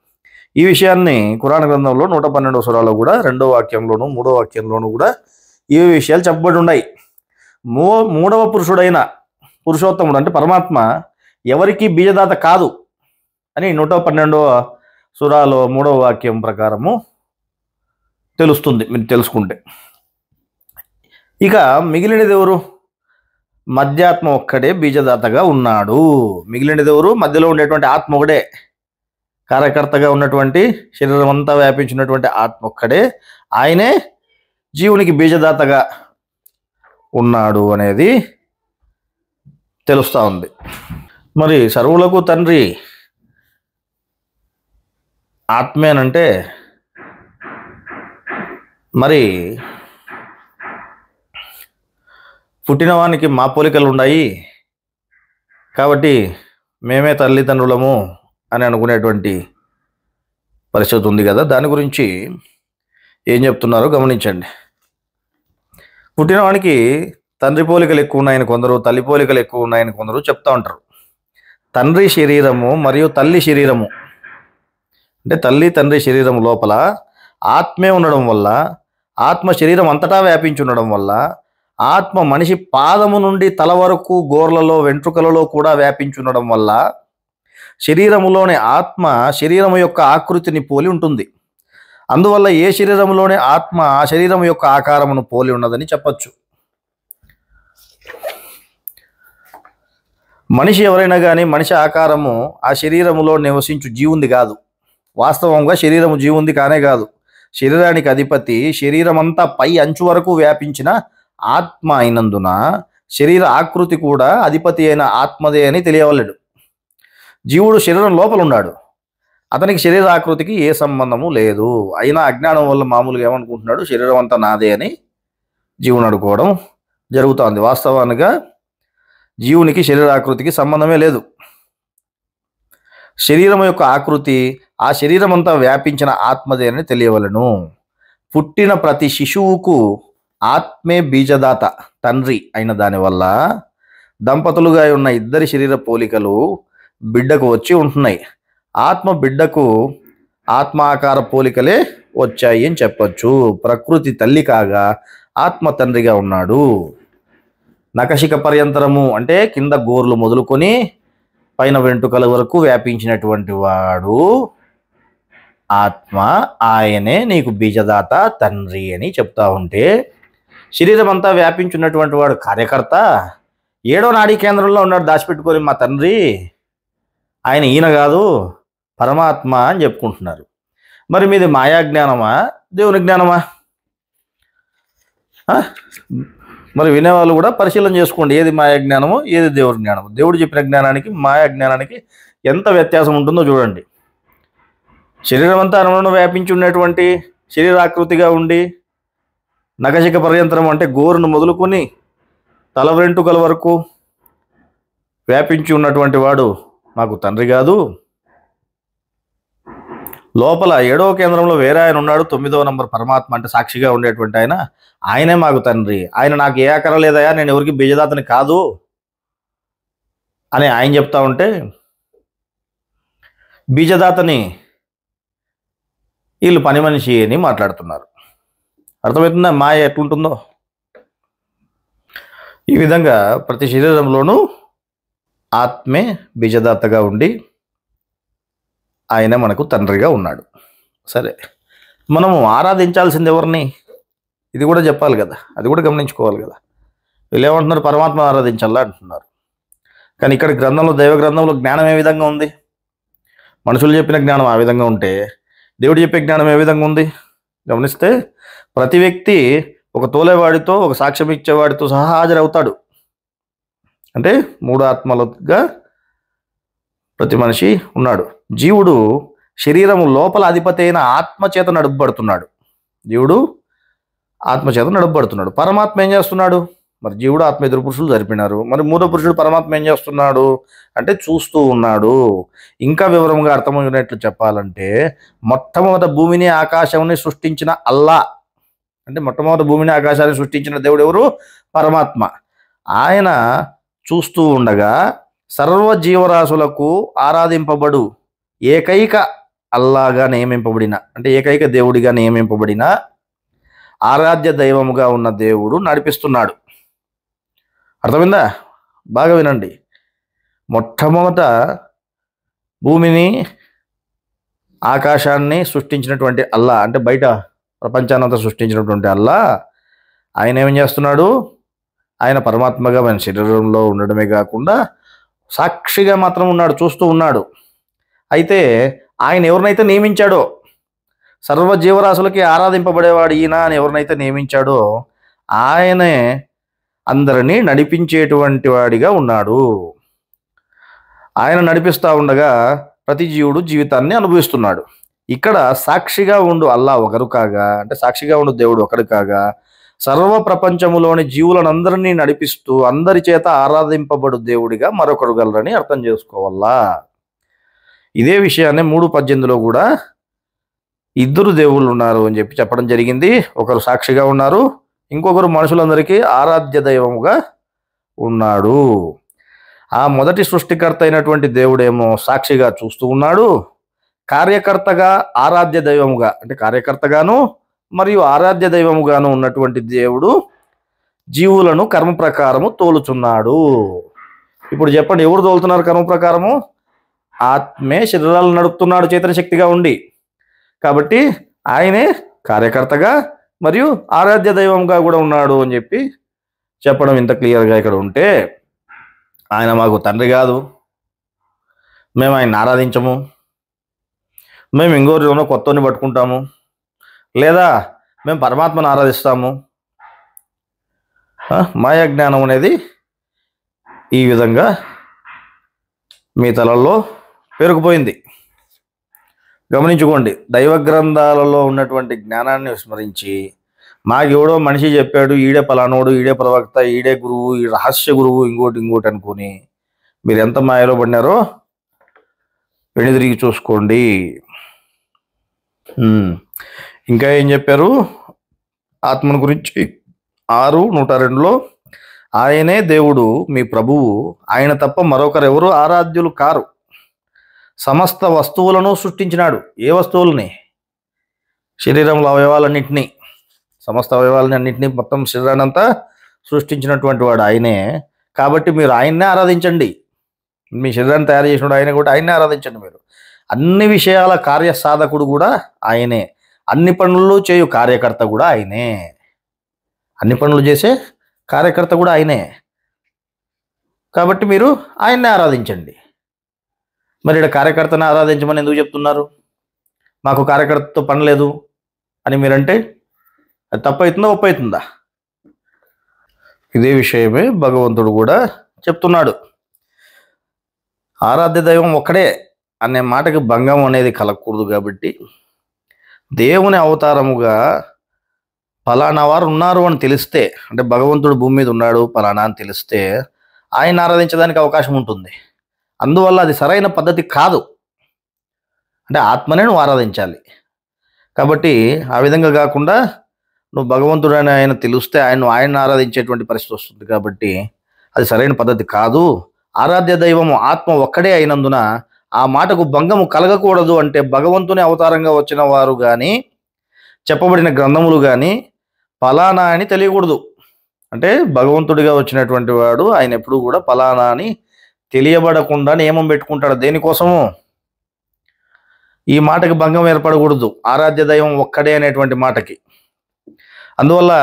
ఈ విషయాన్ని ఖురాన్ గ్రంథంలో 112వ సూరాలో కూడా 2వ వాక్యంలోను 3వ వాక్యంలోను కూడా ఈ విషయాలు చెప్పబడి ఉన్నాయి. 3వ పురుషుడైన పురుషోత్తముడు అంటే పరమాత్మ ఎవరికి బీజదాత కాదు అని 112వ సూరాలో 3వ వాక్యం ప్రకారము తెలుస్తుంది మీరు తెలుసుకుంటే. ఇక మిగిలినది ఎవరు? మధ్యాత్మ ఒక్కడే బీజదాతగా ఉన్నాడు. మిగిలినది ఎవరు? మధ్యలో ఉండేటువంటి ఆత్మ ఒకడే, కార్యకర్తగా ఉన్నటువంటి శరీరం అంతా వ్యాపించినటువంటి ఆత్మ ఒక్కడే, ఆయనే జీవునికి బీజదాతగా ఉన్నాడు అనేది తెలుస్తూ ఉంది. మరి సర్వులకు తండ్రి ఆత్మేనంటే మరి పుట్టినవానికి మా పోలికలు ఉన్నాయి కాబట్టి మేమే తల్లిదండ్రులము అని అనుకునేటువంటి పరిస్థితి ఉంది కదా. దాని గురించి ఏం చెప్తున్నారో గమనించండి. పుట్టినవానికి తండ్రి పోలికలు ఎక్కువ ఉన్నాయని కొందరు, తల్లి పోలికలు ఎక్కువ ఉన్నాయని కొందరు చెప్తూ ఉంటారు. తండ్రి శరీరము మరియు తల్లి శరీరము అంటే తల్లి తండ్రి శరీరం లోపల ఆత్మే ఉండడం వల్ల, ఆత్మ శరీరం అంతటా వ్యాపించి ఉండడం వల్ల ఆత్మ మనిషి పాదము నుండి తల వరకు గోర్లలో వెంట్రుకలలో కూడా వ్యాపించుండడం వల్ల శరీరములోని ఆత్మ శరీరము యొక్క ఆకృతిని పోలి ఉంటుంది. అందువల్ల ఏ శరీరములోని ఆత్మ ఆ శరీరం యొక్క ఆకారమును పోలి ఉన్నదని చెప్పచ్చు. మనిషి ఎవరైనా కానీ మనిషి ఆకారము ఆ శరీరములో నివసించు జీవుంది కాదు. వాస్తవంగా శరీరము జీవుంది కానే కాదు. శరీరానికి అధిపతి శరీరమంతా పై అంచు వరకు వ్యాపించిన ఆత్మ అయినందున శరీర ఆకృతి కూడా అధిపతి అయిన ఆత్మదే అని తెలియవలెడు. జీవుడు శరీరం లోపల ఉన్నాడు. అతనికి శరీర ఆకృతికి ఏ సంబంధము లేదు. అయినా అజ్ఞానం వల్ల మామూలుగా ఏమనుకుంటున్నాడు, శరీరం అంతా నాదే అని జీవుని అనుకోవడం జరుగుతోంది. వాస్తవానికి జీవునికి శరీరాకృతికి సంబంధమే లేదు. శరీరం యొక్క ఆకృతి ఆ శరీరం అంతా వ్యాపించిన ఆత్మదే అని తెలియవలను. పుట్టిన ప్రతి శిశువుకు ఆత్మే బీజదాత, తండ్రి అయిన దానివల్ల దంపతులుగా ఉన్న ఇద్దరి శరీర పోలికలు బిడ్డకు వచ్చి ఉంటున్నాయి. ఆత్మ బిడ్డకు ఆత్మాకార పోలికలే వచ్చాయి అని చెప్పచ్చు. ప్రకృతి తల్లి కాగా ఆత్మ తండ్రిగా ఉన్నాడు. నఖశిఖ పర్యంతరము అంటే కింద గోర్లు మొదలుకొని పైన వెంట్రుకల వరకు వ్యాపించినటువంటి వాడు ఆత్మ. ఆయనే నీకు బీజదాత, తండ్రి అని చెప్తా ఉంటే, శరీరం అంతా వ్యాపించున్నటువంటి వాడు కార్యకర్త 7వ నాడీ కేంద్రంలో ఉన్నాడు దాచిపెట్టుకొని మా తండ్రి, ఆయన ఈయన కాదు పరమాత్మ అని చెప్పుకుంటున్నారు. మరి మీది మాయా జ్ఞానమా, దేవుని జ్ఞానమా? మరి వినేవాళ్ళు కూడా పరిశీలన చేసుకోండి, ఏది మాయా జ్ఞానమో ఏది దేవుడి జ్ఞానమో. దేవుడు చెప్పిన జ్ఞానానికి మాయా జ్ఞానానికి ఎంత వ్యత్యాసం ఉంటుందో చూడండి. శరీరం అంతా అనుమను వ్యాపించి ఉన్నటువంటి శరీరాకృతిగా ఉండి నఖశిఖ పర్యంతరం అంటే గోరును మొదలుకొని తల వెంట్రుకల వరకు వ్యాపించి ఉన్నటువంటి వాడు మాకు తండ్రి కాదు. లోపల 7వ కేంద్రంలో వేరే ఆయన ఉన్నాడు, 9వ నంబర్ పరమాత్మ అంటే సాక్షిగా ఉండేటువంటి ఆయనే మాకు తండ్రి. ఆయన నాకు ఏ ఆకారం లేదయా, నేను ఎవరికి బీజదాతని కాదు అని ఆయన చెప్తా ఉంటే, బీజదాతని వీళ్ళు పని మనిషి అని మాట్లాడుతున్నారు. అర్థమవుతుందా మాయ ఎట్లుంటుందో? ఈ విధంగా ప్రతి శరీరంలోనూ ఆత్మే బీజదాతగా ఉండి ఆయన మనకు తండ్రిగా ఉన్నాడు. సరే, మనము ఆరాధించాల్సింది ఎవరిని? ఇది కూడా చెప్పాలి కదా, అది కూడా గమనించుకోవాలి కదా. వీళ్ళు ఏమంటున్నారు, పరమాత్మ ఆరాధించాలా అంటున్నారు. కానీ ఇక్కడ గ్రంథంలో, దైవ గ్రంథంలో జ్ఞానం ఏ విధంగా ఉంది? మనుషులు చెప్పిన జ్ఞానం ఆ విధంగా ఉంటే దేవుడు చెప్పే జ్ఞానం ఏ విధంగా ఉంది గమనిస్తే, ప్రతి వ్యక్తి ఒక తోలేవాడితో ఒక సాక్ష్యం ఇచ్చేవాడితో సహా హాజరవుతాడు. అంటే 3 ఆత్మలుగా ప్రతి మనిషి ఉన్నాడు. జీవుడు శరీరము లోపల అధిపతి అయిన ఆత్మచేత నడుపబడుతున్నాడు. జీవుడు ఆత్మచేత నడుపబడుతున్నాడు. పరమాత్మ ఏం చేస్తున్నాడు? మరి జీవుడు ఆత్మ ఇద్దరు పురుషులు జరిపినారు. మరి 3వ పురుషుడు పరమాత్మ ఏం చేస్తున్నాడు అంటే చూస్తూ ఉన్నాడు. ఇంకా వివరంగా అర్థమైనట్లు చెప్పాలంటే, మొట్టమొదట భూమిని ఆకాశాన్ని సృష్టించిన అల్లా, అంటే మొట్టమొదటి భూమిని ఆకాశాన్ని సృష్టించిన దేవుడు ఎవరు? పరమాత్మ. ఆయన చూస్తూ ఉండగా సర్వ జీవరాశులకు ఆరాధింపబడు ఏకైక అల్లాగా నియమింపబడిన, అంటే ఏకైక దేవుడిగా నియమింపబడిన ఆరాధ్య దైవముగా ఉన్న దేవుడు నడిపిస్తున్నాడు. అర్థమైందా? బాగా వినండి. మొట్టమొదట భూమిని ఆకాశాన్ని సృష్టించినటువంటి అల్లా, అంటే బయట ప్రపంచాన్నంతా సృష్టించినటువంటి అల్లా, ఆయన ఏం చేస్తున్నాడు? ఆయన పరమాత్మగా మన శరీరంలో ఉండడమే కాకుండా సాక్షిగా మాత్రం ఉన్నాడు, చూస్తూ ఉన్నాడు. అయితే ఆయన ఎవరినైతే నియమించాడో, సర్వ జీవరాశులకి ఆరాధింపబడేవాడు ఈయన అని ఎవరినైతే నియమించాడో, ఆయనే అందరినీ నడిపించేటువంటి వాడిగా ఉన్నాడు. ఆయన నడిపిస్తూ ఉండగా ప్రతి జీవుడు జీవితాన్ని అనుభవిస్తున్నాడు. ఇక్కడ సాక్షిగా ఉండు అల్లా ఒకరు కాగా, అంటే సాక్షిగా ఉండు దేవుడు ఒకడు కాగా, సర్వ ప్రపంచములోని జీవులనందరినీ నడిపిస్తూ అందరి చేత ఆరాధింపబడు దేవుడిగా మరొకరు గలరని అర్థం చేసుకోవాలా. ఇదే విషయాన్ని 3:18లో కూడా ఇద్దరు దేవుళ్ళు ఉన్నారు అని చెప్పడం జరిగింది. ఒకరు సాక్షిగా ఉన్నారు, ఇంకొకరు మనుషులందరికీ ఆరాధ్య దైవముగా ఉన్నాడు. ఆ మొదటి సృష్టికర్త అయినటువంటి దేవుడేమో సాక్షిగా చూస్తూ ఉన్నాడు, కార్యకర్తగా ఆరాధ్య దైవముగా, అంటే కార్యకర్తగాను మరియు ఆరాధ్య దైవముగాను ఉన్నటువంటి దేవుడు జీవులను కర్మ ప్రకారము తోలుచున్నాడు. ఇప్పుడు చెప్పండి, ఎవరు తోలుతున్నారు కర్మ ప్రకారము? ఆత్మే శరీరాలను నడుపుతున్నాడు చైతన్య శక్తిగా ఉండి. కాబట్టి ఆయనే కార్యకర్తగా మరియు ఆరాధ్య దైవంగా కూడా ఉన్నాడు అని చెప్పడం ఇంత క్లియర్గా ఇక్కడ ఉంటే, ఆయన మాకు తండ్రి కాదు, మేము ఆయన ఆరాధించము, మేము ఇంకోరిలోనో కొత్తని పట్టుకుంటాము, లేదా మేము పరమాత్మను ఆరాధిస్తాము, మాయా జ్ఞానం అనేది ఈ విధంగా మీ తలల్లో పేరుకుపోయింది. గమనించుకోండి, దైవ గ్రంథాలలో ఉన్నటువంటి జ్ఞానాన్ని విస్మరించి మాకెవడో మనిషి చెప్పాడు, ఈడే పలానోడు, ఈడే ప్రవక్త, ఈడే గురువు, ఈ రహస్య గురువు, ఇంకోటి అనుకుని మీరు ఎంత మాయలో పడినారో వెనుదిరిగి చూసుకోండి. ఇంకా ఏం చెప్పారు ఆత్మను గురించి? 6:102లో ఆయనే దేవుడు మీ ప్రభువు, ఆయన తప్ప మరొకరెవరు ఆరాధ్యులు కారు. సమస్త వస్తువులను సృష్టించినాడు. ఏ వస్తువులని? శరీరంలో అవయవాలన్నింటినీ, సమస్త అవయవాలని అన్నింటినీ, మొత్తం శరీరాన్ని అంతా సృష్టించినటువంటి వాడు ఆయనే. కాబట్టి మీరు ఆయన్నే ఆరాధించండి. మీ శరీరాన్ని తయారు చేసినాడు ఆయన, కూడా ఆయన్నే ఆరాధించండి. మీరు అన్ని విషయాల కార్యసాధకుడు కూడా ఆయనే, అన్ని పనులు చేయు కార్యకర్త కూడా ఆయనే, అన్ని పనులు చేసే కార్యకర్త కూడా ఆయనే. కాబట్టి మీరు ఆయన్నే ఆరాధించండి. మరి ఇక్కడ కార్యకర్తను ఆరాధించమని ఎందుకు చెప్తున్నారు? మాకు కార్యకర్తతో పని లేదు అని మీరంటే అది తప్పవుతుందా ఒప్పవుతుందా? ఇదే విషయమే భగవంతుడు కూడా చెప్తున్నాడు. ఆరాధ్య దైవం ఒక్కడే అనే మాటకి భంగం అనేది కలగకూడదు. కాబట్టి దేవుని అవతారముగా ఫలానా వారు ఉన్నారు అని తెలిస్తే, అంటే భగవంతుడు భూమి మీద ఉన్నాడు ఫలానా అని తెలిస్తే ఆయన ఆరాధించడానికి అవకాశం ఉంటుంది. అందువల్ల అది సరైన పద్ధతి కాదు. అంటే ఆత్మనే నువ్వు ఆరాధించాలి. కాబట్టి ఆ విధంగా కాకుండా నువ్వు భగవంతుడు అని ఆయన తెలిస్తే ఆయన ఆరాధించేటువంటి పరిస్థితి వస్తుంది. కాబట్టి అది సరైన పద్ధతి కాదు. ఆరాధ్య దైవము ఆత్మ ఒక్కడే అయినందున ఆ మాటకు భంగము కలగకూడదు. అంటే భగవంతుని అవతారంగా వచ్చిన వారు కానీ, చెప్పబడిన గ్రంథములు కానీ ఫలానా అని తెలియకూడదు. అంటే భగవంతుడిగా వచ్చినటువంటి వాడు ఆయన ఎప్పుడు కూడా ఫలానా అని తెలియబడకుండా నియమం పెట్టుకుంటాడు. దేనికోసము? ఈ మాటకి భంగం ఏర్పడకూడదు, ఆరాధ్య దైవం ఒక్కడే అనేటువంటి మాటకి. అందువల్ల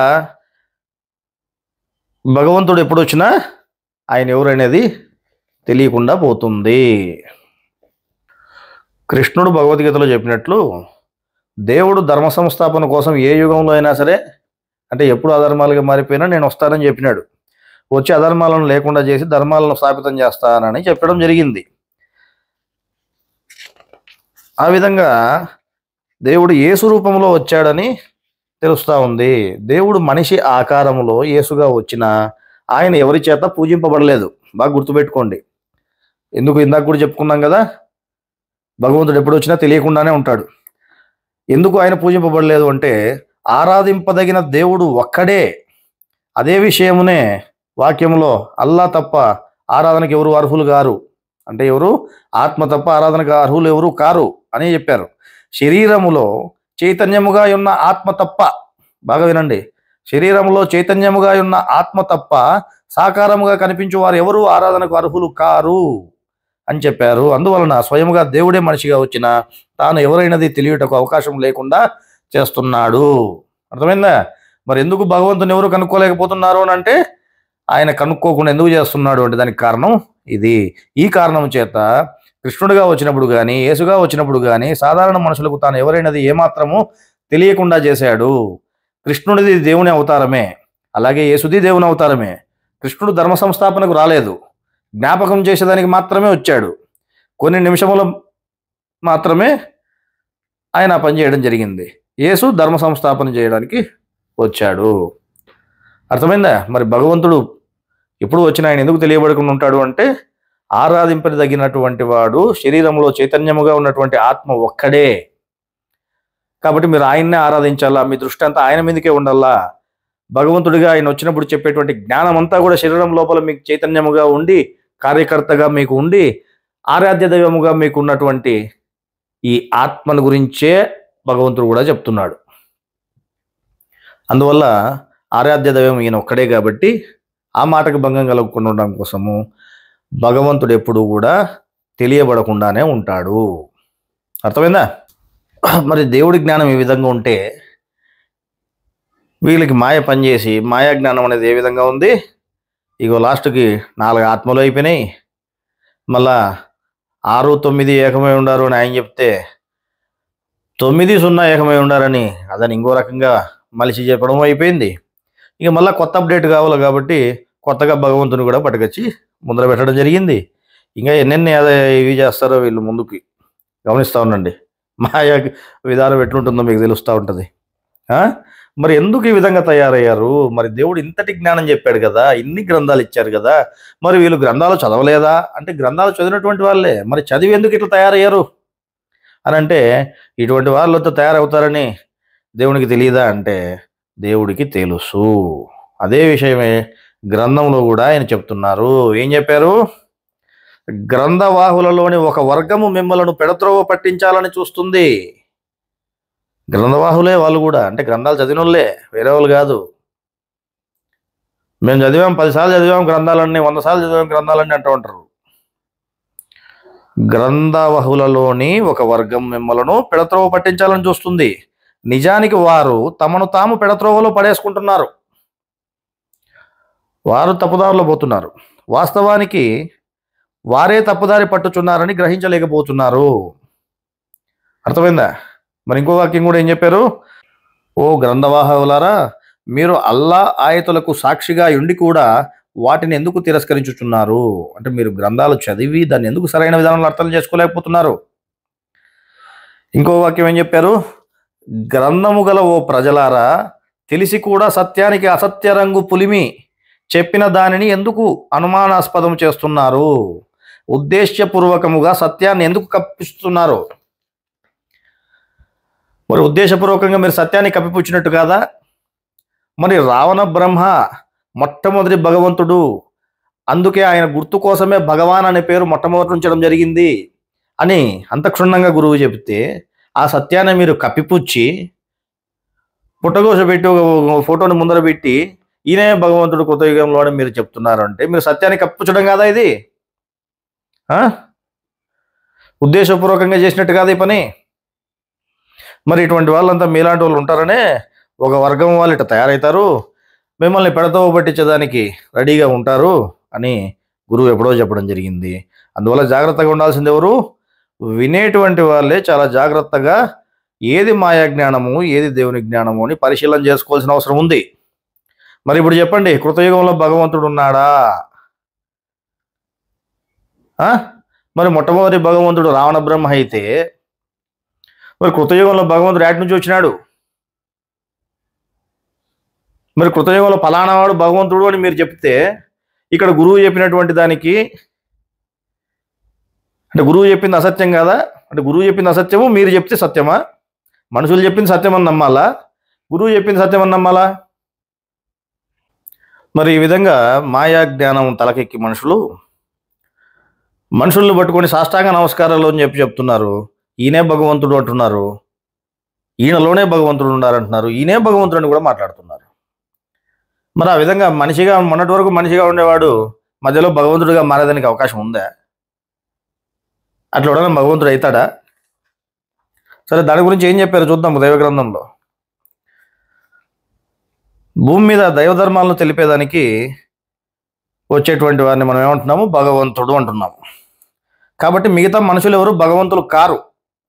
భగవంతుడు ఎప్పుడు వచ్చినా ఆయన ఎవరనేది తెలియకుండా పోతుంది. కృష్ణుడు భగవద్గీతలో చెప్పినట్లు దేవుడు ధర్మ సంస్థాపన కోసం ఏ యుగంలో అయినా సరే, అంటే ఎప్పుడు అధర్మాలుగా మారిపోయినా నేను వస్తానని చెప్పినాడు. వచ్చి అధర్మాలను లేకుండా చేసి ధర్మాలను స్థాపితం చేస్తానని చెప్పడం జరిగింది. ఆ విధంగా దేవుడు యేసు రూపంలో వచ్చాడని తెలుస్తూ ఉంది. దేవుడు మనిషి ఆకారంలో యేసుగా వచ్చిన ఆయన ఎవరి చేత పూజింపబడలేదు. బాగా గుర్తుపెట్టుకోండి. ఎందుకు? ఇందాక కూడా చెప్పుకున్నాం కదా, భగవంతుడు ఎప్పుడు వచ్చినా తెలియకుండానే ఉంటాడు. ఎందుకు ఆయన పూజింపబడలేదు అంటే ఆరాధింపదగిన దేవుడు ఒక్కడే. అదే విషయమునే వాక్యంలో అల్లా తప్ప ఆరాధనకు ఎవరు అర్హులు కారు, అంటే ఎవరు? ఆత్మ తప్ప ఆరాధనకు అర్హులు ఎవరు కారు అని చెప్పారు. శరీరములో చైతన్యముగా ఉన్న ఆత్మ తప్ప, బాగా వినండి, శరీరంలో చైతన్యముగా ఉన్న ఆత్మ తప్ప సాకారముగా కనిపించే వారు ఎవరు ఆరాధనకు అర్హులు కారు అని చెప్పారు. అందువలన స్వయముగా దేవుడే మనిషిగా వచ్చిన తాను ఎవరైనది తెలియటకు అవకాశం లేకుండా చేస్తున్నాడు. అర్థమైందా? మరి ఎందుకు భగవంతుని ఎవరు కనుక్కోలేకపోతున్నారు అని అంటే, ఆయన కనుక్కోకుండా ఎందుకు చేస్తున్నాడు అంటే దానికి కారణం ఇది. ఈ కారణం చేత కృష్ణుడిగా వచ్చినప్పుడు కానీ, యేసుగా వచ్చినప్పుడు కానీ సాధారణ మనుషులకు తాను ఎవరైనది ఏమాత్రము తెలియకుండా చేశాడు. కృష్ణుడిది దేవుని అవతారమే, అలాగే యేసుది దేవుని అవతారమే. కృష్ణుడు ధర్మ సంస్థాపనకు రాలేదు, జ్ఞాపకం చేసేదానికి మాత్రమే వచ్చాడు. కొన్ని నిమిషములు మాత్రమే ఆయన పని చేయడం జరిగింది. యేసు ధర్మ సంస్థాపన చేయడానికి వచ్చాడు. అర్థమైందా? మరి భగవంతుడు ఎప్పుడు వచ్చిన ఆయన ఎందుకు తెలియబడకుండా ఉంటాడు అంటే, ఆరాధింపదగినటువంటి వాడు శరీరంలో చైతన్యముగా ఉన్నటువంటి ఆత్మ ఒక్కడే. కాబట్టి మీరు ఆయన్నే ఆరాధించాలా, మీ దృష్టి అంతా ఆయన మీదకే ఉండాలా. భగవంతుడిగా ఆయన వచ్చినప్పుడు చెప్పేటువంటి జ్ఞానం అంతా కూడా శరీరం లోపల మీకు చైతన్యముగా ఉండి, కార్యకర్తగా మీకు ఉండి, ఆరాధ్య దైవముగా మీకు ఉన్నటువంటి ఈ ఆత్మను గురించే భగవంతుడు కూడా చెప్తున్నాడు. అందువల్ల ఆరాధ్య దైవం ఈయన ఒక్కడే కాబట్టి ఆ మాటకు భంగం కలగకుండా ఉండడం కోసము భగవంతుడు ఎప్పుడు కూడా తెలియబడకుండానే ఉంటాడు. అర్థమైందా? మరి దేవుడి జ్ఞానం ఈ విధంగా ఉంటే వీళ్ళకి మాయ పనిచేసి మాయా జ్ఞానం అనేది ఏ విధంగా ఉంది? ఇగో లాస్ట్కి 4 ఆత్మలు అయిపోయినాయి. మళ్ళా 6, 9 ఏకమై ఉండారు అని ఆయన చెప్తే 9, 0 ఏకమై ఉండారని అదని ఇంకో రకంగా మలిసి చెప్పడం అయిపోయింది. ఇక మళ్ళీ కొత్త అప్డేట్ కావాలి కాబట్టి కొత్తగా భగవంతుని కూడా పట్టుకొచ్చి ముందర పెట్టడం జరిగింది. ఇంకా ఎన్నెన్ని ఇవి చేస్తారో వీళ్ళు ముందుకి గమనిస్తూ ఉండండి. మాయా విధానం ఎట్లుంటుందో మీకు తెలుస్తూ ఉంటుంది. మరి ఎందుకు ఈ విధంగా తయారయ్యారు? మరి దేవుడు ఇంతటి జ్ఞానం చెప్పాడు కదా, ఇన్ని గ్రంథాలు ఇచ్చారు కదా, మరి వీళ్ళు గ్రంథాలు చదవలేదా అంటే గ్రంథాలు చదివినటువంటి వాళ్ళే, మరి చదివి ఎందుకు ఇట్లా తయారయ్యారు అని అంటే ఇటువంటి వాళ్ళతో తయారవుతారని దేవునికి తెలియదా అంటే దేవుడికి తెలుసు. అదే విషయమే గ్రంథంలో కూడా ఆయన చెప్తున్నారు. ఏం చెప్పారు? గ్రంథవాహులలోని ఒక వర్గము మిమ్మలను పెడత్రోవ పట్టించాలని చూస్తుంది. గ్రంథవాహులే వాళ్ళు కూడా, అంటే గ్రంథాలు చదివిన వాళ్ళే, వేరే వాళ్ళు కాదు. మేము చదివాం, 10 సార్లు చదివాం గ్రంథాలన్నీ, 100 సార్లు చదివాం గ్రంథాలన్నీ అంటూ ఉంటారు. గ్రంథవాహులలోని ఒక వర్గం మిమ్మలను పెడత్రోవ పట్టించాలని చూస్తుంది. నిజానికి వారు తమను తాము పెడత్రోవలో పడేసుకుంటున్నారు. వారు తప్పుదారిలో పోతున్నారు. వాస్తవానికి వారే తప్పుదారి పట్టుచున్నారని గ్రహించలేకపోతున్నారు. అర్థమైందా? మరి ఇంకో వాక్యం కూడా ఏం చెప్పారు? ఓ గ్రంథవాహులారా, మీరు అల్లా ఆయతులకు సాక్షిగా ఉండి కూడా వాటిని ఎందుకు తిరస్కరించుచున్నారు? అంటే మీరు గ్రంథాలు చదివి దాన్ని ఎందుకు సరైన విధానంలో అర్థం చేసుకోలేకపోతున్నారు? ఇంకో వాక్యం ఏం చెప్పారు? గ్రంథము గల ఓ ప్రజలారా, తెలిసి కూడా సత్యానికి అసత్య రంగు పులిమి చెప్పిన దానిని ఎందుకు అనుమానాస్పదం చేస్తున్నారు? ఉద్దేశ్యపూర్వకముగా సత్యాన్ని ఎందుకు కప్పిస్తున్నారు? మరి ఉద్దేశపూర్వకంగా మీరు సత్యాన్ని కప్పిపుచ్చినట్టు కాదా? మరి రావణ బ్రహ్మ మొట్టమొదటి భగవంతుడు, అందుకే ఆయన గుర్తు కోసమే భగవాన్ అనే పేరు మొట్టమొదటి ఉంచడం జరిగింది అని అంత క్షుణ్ణంగా గురువు చెప్తే ఆ సత్యాన్ని మీరు కప్పిపుచ్చి పుట్టగోస పెట్టి ఫోటోని ముందర పెట్టి ఈయనే భగవంతుడు కృతయుగంలో అని మీరు చెప్తున్నారంటే మీరు సత్యాన్ని కప్పిపుచ్చడం కాదా ఇది? ఉద్దేశపూర్వకంగా చేసినట్టు కాదు ఈ పని. మరి ఇటువంటి వాళ్ళంతా మీలాంటి వాళ్ళు ఉంటారనే ఒక వర్గం వాళ్ళు ఇట్లా తయారవుతారు, మిమ్మల్ని పెడతో పట్టించడానికి రెడీగా ఉంటారు అని గురువు ఎప్పుడో చెప్పడం జరిగింది. అందువల్ల జాగ్రత్తగా ఉండాల్సింది ఎవరు? వినేటువంటి వాళ్ళే చాలా జాగ్రత్తగా ఏది మాయా జ్ఞానము, ఏది దేవుని జ్ఞానము అని పరిశీలన చేసుకోవాల్సిన అవసరం ఉంది. మరి ఇప్పుడు చెప్పండి, కృతయుగంలో భగవంతుడు ఉన్నాడా? మరి మొట్టమొదటి భగవంతుడు రావణ బ్రహ్మ అయితే మరి కృతయుగంలో భగవంతుడు యాటి నుంచి వచ్చినాడు? మరి కృతయుగంలో ఫలానావాడు భగవంతుడు అని మీరు చెప్తే ఇక్కడ గురువు చెప్పినటువంటి దానికి అంటే గురువు చెప్పింది అసత్యం కాదా? అంటే గురువు చెప్పింది అసత్యము, మీరు చెప్తే సత్యమా? మనుషులు చెప్పింది సత్యం అని నమ్మాలా, గురువు చెప్పింది సత్యం అని నమ్మాలా? మరి ఈ విధంగా మాయా జ్ఞానం తలకెక్కి మనుషులను పట్టుకొని సాష్టాంగ నమస్కారాలు అని చెప్తున్నారు. ఈయనే భగవంతుడు అంటున్నారు, ఈయనలోనే భగవంతుడు ఉన్నారంటున్నారు, ఈయనే భగవంతుడు అని కూడా మాట్లాడుతున్నారు. మరి ఆ విధంగా మనిషిగా మొన్నటి వరకు మనిషిగా ఉండేవాడు మధ్యలో భగవంతుడిగా మారేదానికి అవకాశం ఉందా? అట్లా ఎవడన్నా భగవంతుడు అవుతాడా? సరే, దాని గురించి ఏం చెప్పారు చూద్దాం దైవ గ్రంథంలో. భూమి మీద దైవధర్మాలను తెలిపేదానికి వచ్చేటువంటి వారిని మనం ఏమంటున్నాము? భగవంతుడు అంటున్నాము. కాబట్టి మిగతా మనుషులు ఎవరు భగవంతులు కారు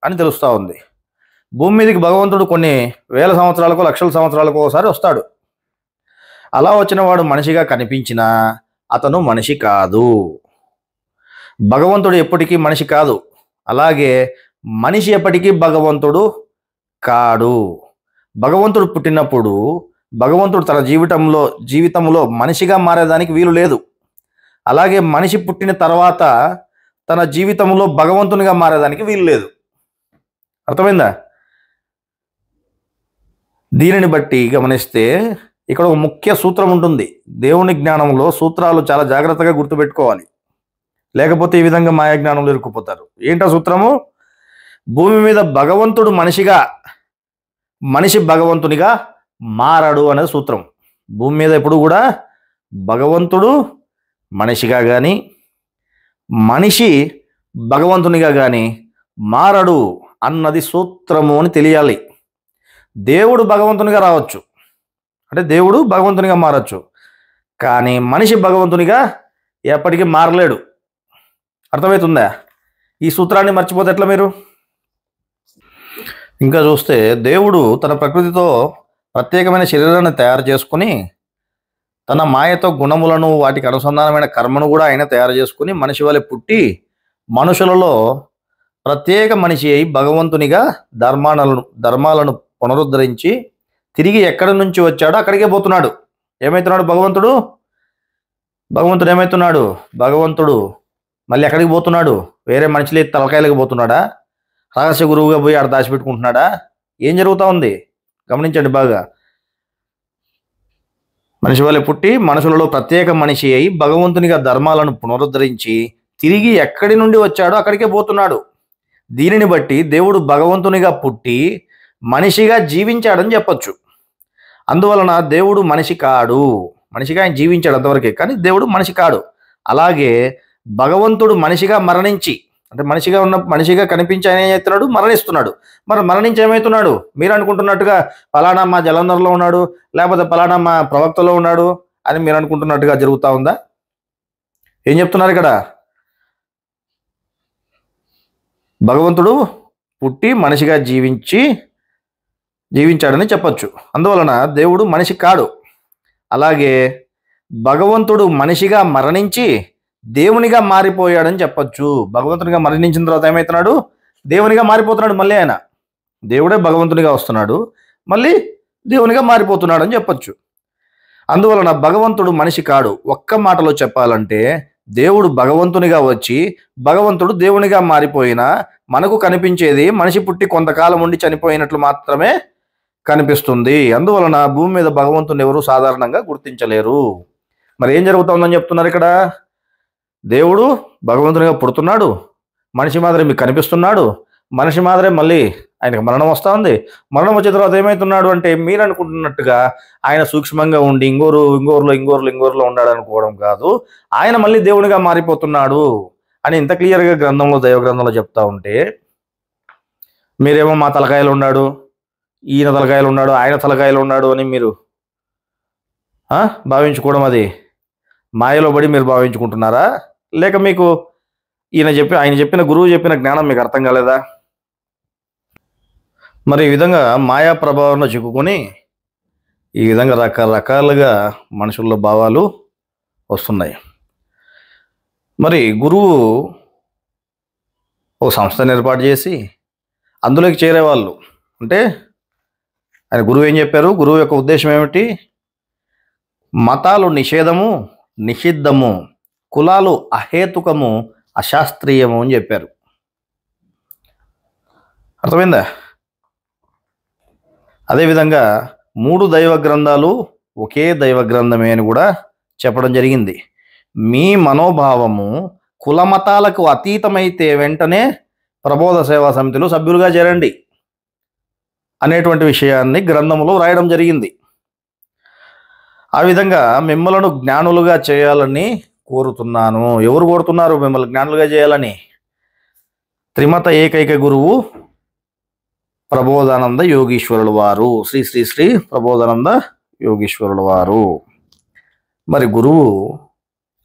అని తెలుస్తూ ఉంది. భూమి మీదకి భగవంతుడు కొన్ని వేల సంవత్సరాలకు, లక్షల సంవత్సరాలకు ఒకసారి వస్తాడు. అలా వచ్చిన వాడు మనిషిగా కనిపించినా అతను మనిషి కాదు. భగవంతుడు ఎప్పటికీ మనిషి కాదు, అలాగే మనిషి ఎప్పటికీ భగవంతుడు కాడు. భగవంతుడు పుట్టినప్పుడు భగవంతుడు తన జీవితంలో మనిషిగా మారేదానికి వీలు లేదు. అలాగే మనిషి పుట్టిన తర్వాత తన జీవితంలో భగవంతునిగా మారేదానికి వీలు లేదు. అర్థమైందా? దీనిని బట్టి గమనిస్తే ఇక్కడ ఒక ముఖ్య సూత్రం ఉంటుంది. దేవుని జ్ఞానంలో సూత్రాలు చాలా జాగ్రత్తగా గుర్తుపెట్టుకోవాలి, లేకపోతే ఈ విధంగా మాయా జ్ఞానంలో ఇరుక్కుపోతారు. ఏంటో సూత్రము? భూమి మీద భగవంతుడు మనిషి భగవంతునిగా మారడు అనేది సూత్రం. భూమి మీద ఎప్పుడు కూడా భగవంతుడు మనిషిగా కానీ మనిషి భగవంతునిగా కానీ మారడు అన్నది సూత్రము అని తెలియాలి. దేవుడు భగవంతునిగా రావచ్చు, అంటే దేవుడు భగవంతునిగా మారచ్చు, కానీ మనిషి భగవంతునిగా ఎప్పటికీ మారలేడు. అర్థమవుతుందా? ఈ సూత్రాన్ని మర్చిపోతే ఎట్లా మీరు? ఇంకా చూస్తే దేవుడు తన ప్రకృతితో ప్రత్యేకమైన శరీరాన్ని తయారు చేసుకుని తన మాయతో గుణములను వాటికి అనుసంధానమైన కర్మను కూడా ఆయన తయారు చేసుకుని మనిషి వలె పుట్టి మనుషులలో ప్రత్యేక మనిషి అయి భగవంతునిగా ధర్మాలను పునరుద్ధరించి తిరిగి ఎక్కడి నుంచి వచ్చాడో అక్కడికే పోతున్నాడు. ఏమవుతున్నాడు భగవంతుడు ఏమవుతున్నాడు? భగవంతుడు మళ్ళీ ఎక్కడికి పోతున్నాడు? వేరే మనుషులే తలకాయలకు పోతున్నాడా? రహస్య గురువుగా పోయి ఆడ దాచిపెట్టుకుంటున్నాడా? ఏం జరుగుతూ ఉంది గమనించండి బాగా. మనిషి వలె పుట్టి మనుషులలో ప్రత్యేక మనిషి అయి భగవంతునిగా ధర్మాలను పునరుద్ధరించి తిరిగి ఎక్కడి నుండి వచ్చాడో అక్కడికే పోతున్నాడు. దీనిని బట్టి దేవుడు భగవంతునిగా పుట్టి మనిషిగా జీవించాడని చెప్పొచ్చు. అందువలన దేవుడు మనిషి కాడు. మనిషిగా ఆయన జీవించాడు అంతవరకే, కానీ దేవుడు మనిషి కాడు. అలాగే భగవంతుడు మనిషిగా మరణించి, అంటే మనిషిగా కనిపించి ఆయన ఏం చేస్తున్నాడు? మరణిస్తున్నాడు. మరి మరణించి ఏమవుతున్నాడు? మీరు అనుకుంటున్నట్టుగా పలానా మా జలంధర్లో ఉన్నాడు, లేకపోతే పలానా మా ప్రవక్తలో ఉన్నాడు అని మీరు అనుకుంటున్నట్టుగా జరుగుతూ ఉందా? ఏం చెప్తున్నారు ఇక్కడ? భగవంతుడు పుట్టి మనిషిగా జీవించాడని చెప్పొచ్చు. అందువలన దేవుడు మనిషి కాడు. అలాగే భగవంతుడు మనిషిగా మరణించి దేవునిగా మారిపోయాడని చెప్పొచ్చు. భగవంతునిగా మరణించిన తర్వాత ఏమవుతున్నాడు? దేవునిగా మారిపోతున్నాడు. మళ్ళీ ఆయన దేవుడే భగవంతునిగా వస్తున్నాడు, మళ్ళీ దేవునిగా మారిపోతున్నాడు అని చెప్పొచ్చు. అందువలన భగవంతుడు మనిషి కాడు. ఒక్క మాటలో చెప్పాలంటే దేవుడు భగవంతునిగా వచ్చి భగవంతుడు దేవునిగా మారిపోయినా మనకు కనిపించేది మనిషి పుట్టి కొంతకాలం ఉండి చనిపోయినట్లు మాత్రమే కనిపిస్తుంది. అందువలన భూమి మీద భగవంతుని ఎవరు సాధారణంగా గుర్తించలేరు. మరి ఏం జరుగుతుందని చెప్తున్నారు ఇక్కడ? దేవుడు భగవంతునిగా పుడుతున్నాడు, మనిషి మాదిరి మీకు కనిపిస్తున్నాడు, మనిషి మాదిరే మళ్ళీ ఆయనకు మరణం వస్తూ ఉంది. మరణం వచ్చిన తర్వాత ఏమవుతున్నాడు అంటే మీరు అనుకుంటున్నట్టుగా ఆయన సూక్ష్మంగా ఉండి ఇంగోరులో ఉన్నాడు అనుకోవడం కాదు, ఆయన మళ్ళీ దేవునిగా మారిపోతున్నాడు అని ఇంత క్లియర్గా దైవ గ్రంథంలో చెప్తా ఉంటే మీరేమో మా తలకాయలు ఉన్నాడు, ఈయన తలకాయలు ఉన్నాడు, ఆయన తలకాయలు ఉన్నాడు అని మీరు భావించుకోవడం, అది మాయలో పడి మీరు భావించుకుంటున్నారా? లేక మీకు ఆయన చెప్పిన గురువు చెప్పిన జ్ఞానం మీకు అర్థం కాలేదా? మరి ఈ విధంగా మాయా ప్రభావంలో చిక్కుకొని ఈ విధంగా రకరకాలుగా మనుషుల్లో భావాలు వస్తున్నాయి. మరి గురువు ఒక సంస్థను ఏర్పాటు చేసి అందులోకి చేరేవాళ్ళు, అంటే ఆయన గురువు ఏం చెప్పారు? గురువు యొక్క ఉద్దేశం ఏమిటి? మతాలు నిషిద్ధము, కులాలు అహేతుకము, అశాస్త్రీయము అని చెప్పారు. అర్థమైందా? అదేవిధంగా 3 దైవ గ్రంథాలు ఒకే దైవ గ్రంథమే అని కూడా చెప్పడం జరిగింది. మీ మనోభావము కులమతాలకు అతీతమైతే వెంటనే ప్రబోధ సేవా సమితిలో సభ్యులుగా చేరండి అనేటువంటి విషయాన్ని గ్రంథములో రాయడం జరిగింది. ఆ విధంగా మిమ్మలను జ్ఞానులుగా చేయాలని కోరుతున్నాను. ఎవరు కోరుతున్నారు మిమ్మల్ని జ్ఞానులుగా చేయాలని? త్రిమత ఏకైక గురువు ప్రబోధానంద యోగీశ్వరుల వారు, శ్రీ శ్రీ శ్రీ ప్రబోధానంద యోగీశ్వరుల వారు. మరి గురువు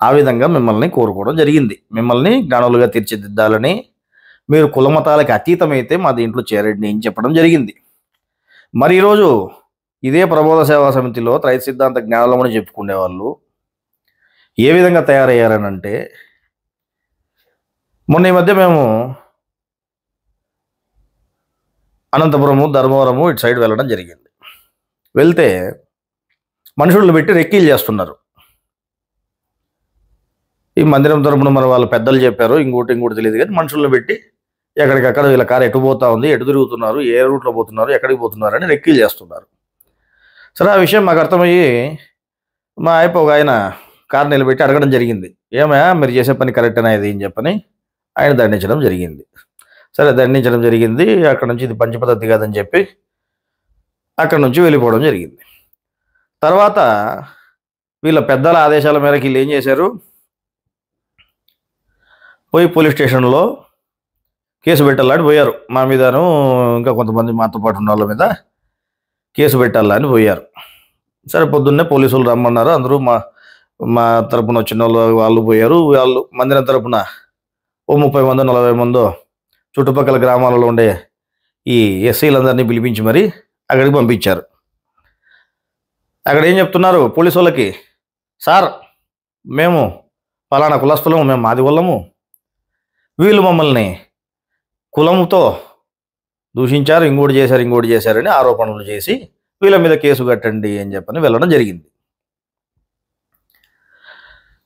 ఆ విధంగా మిమ్మల్ని కోరుకోవడం జరిగింది, మిమ్మల్ని జ్ఞానులుగా తీర్చిదిద్దాలని. మీరు కులమతాలకి అతీతమైతే మా దీంట్లో చేరండి అని చెప్పడం జరిగింది. మరి ఈరోజు ఇదే ప్రబోధ సేవా సమితిలో త్రైత సిద్ధాంత జ్ఞానులమని చెప్పుకునే వాళ్ళు ఏ విధంగా తయారయ్యారనంటే, మొన్న ఈ మధ్య మేము అనంతపురము, ధర్మవరము ఇటు సైడ్ వెళ్ళడం జరిగింది. వెళ్తే మనుషులను పెట్టి రెక్కీలు చేస్తున్నారు. ఈ మందిరం తరపున మన వాళ్ళ పెద్దలు చెప్పారు, ఇంకోటి తెలియదు, కానీ మనుషులను పెట్టి ఎక్కడికక్కడ వీళ్ళ కారు ఎటు పోతా ఉంది, ఎటు తిరుగుతున్నారు, ఏ రూట్లో పోతున్నారు, ఎక్కడికి పోతున్నారు అని రెక్కీలు చేస్తున్నారు. సరే, ఆ విషయం మాకు అర్థమయ్యి మా ఒక ఆయన కారు నిలబెట్టి అడగడం జరిగింది, ఏమయ్యా మీరు చేసే పని కరెక్టేనా ఇది అని చెప్పని ఆయన దండించడం జరిగింది. సరే, దండించడం జరిగింది. అక్కడ నుంచి ఇది పంచ పద్ధతి కాదని చెప్పి అక్కడ నుంచి వెళ్ళిపోవడం జరిగింది. తర్వాత వీళ్ళ పెద్దల ఆదేశాల మేరకు వీళ్ళు ఏం చేశారు, పోయి పోలీస్ స్టేషన్లో కేసు పెట్టాలని పోయారు. మా మీదను ఇంకా కొంతమంది మాతో పాటు ఉన్న వాళ్ళ మీద కేసు పెట్టాలని పోయారు. సరే, పొద్దున్నే పోలీసులు రమ్మన్నారు. అందరూ మా మా తరపున వచ్చిన వాళ్ళు పోయారు. వాళ్ళు మందిరం తరపున ఓ 30 మందో 40 మందో చుట్టుపక్కల గ్రామాలలో ఉండే ఈ ఎస్సీలందరినీ పిలిపించి మరి అక్కడికి పంపించారు. అక్కడ ఏం చెప్తున్నారు పోలీసు వాళ్ళకి, సార్ మేము ఫలానా కులస్తులము, మేము మాది వాళ్ళము, వీళ్ళు మమ్మల్ని కులముతో దూషించారు, ఇంకోటి చేశారని ఆరోపణలు చేసి వీళ్ళ మీద కేసు కట్టండి అని చెప్పని వెళ్ళడం జరిగింది.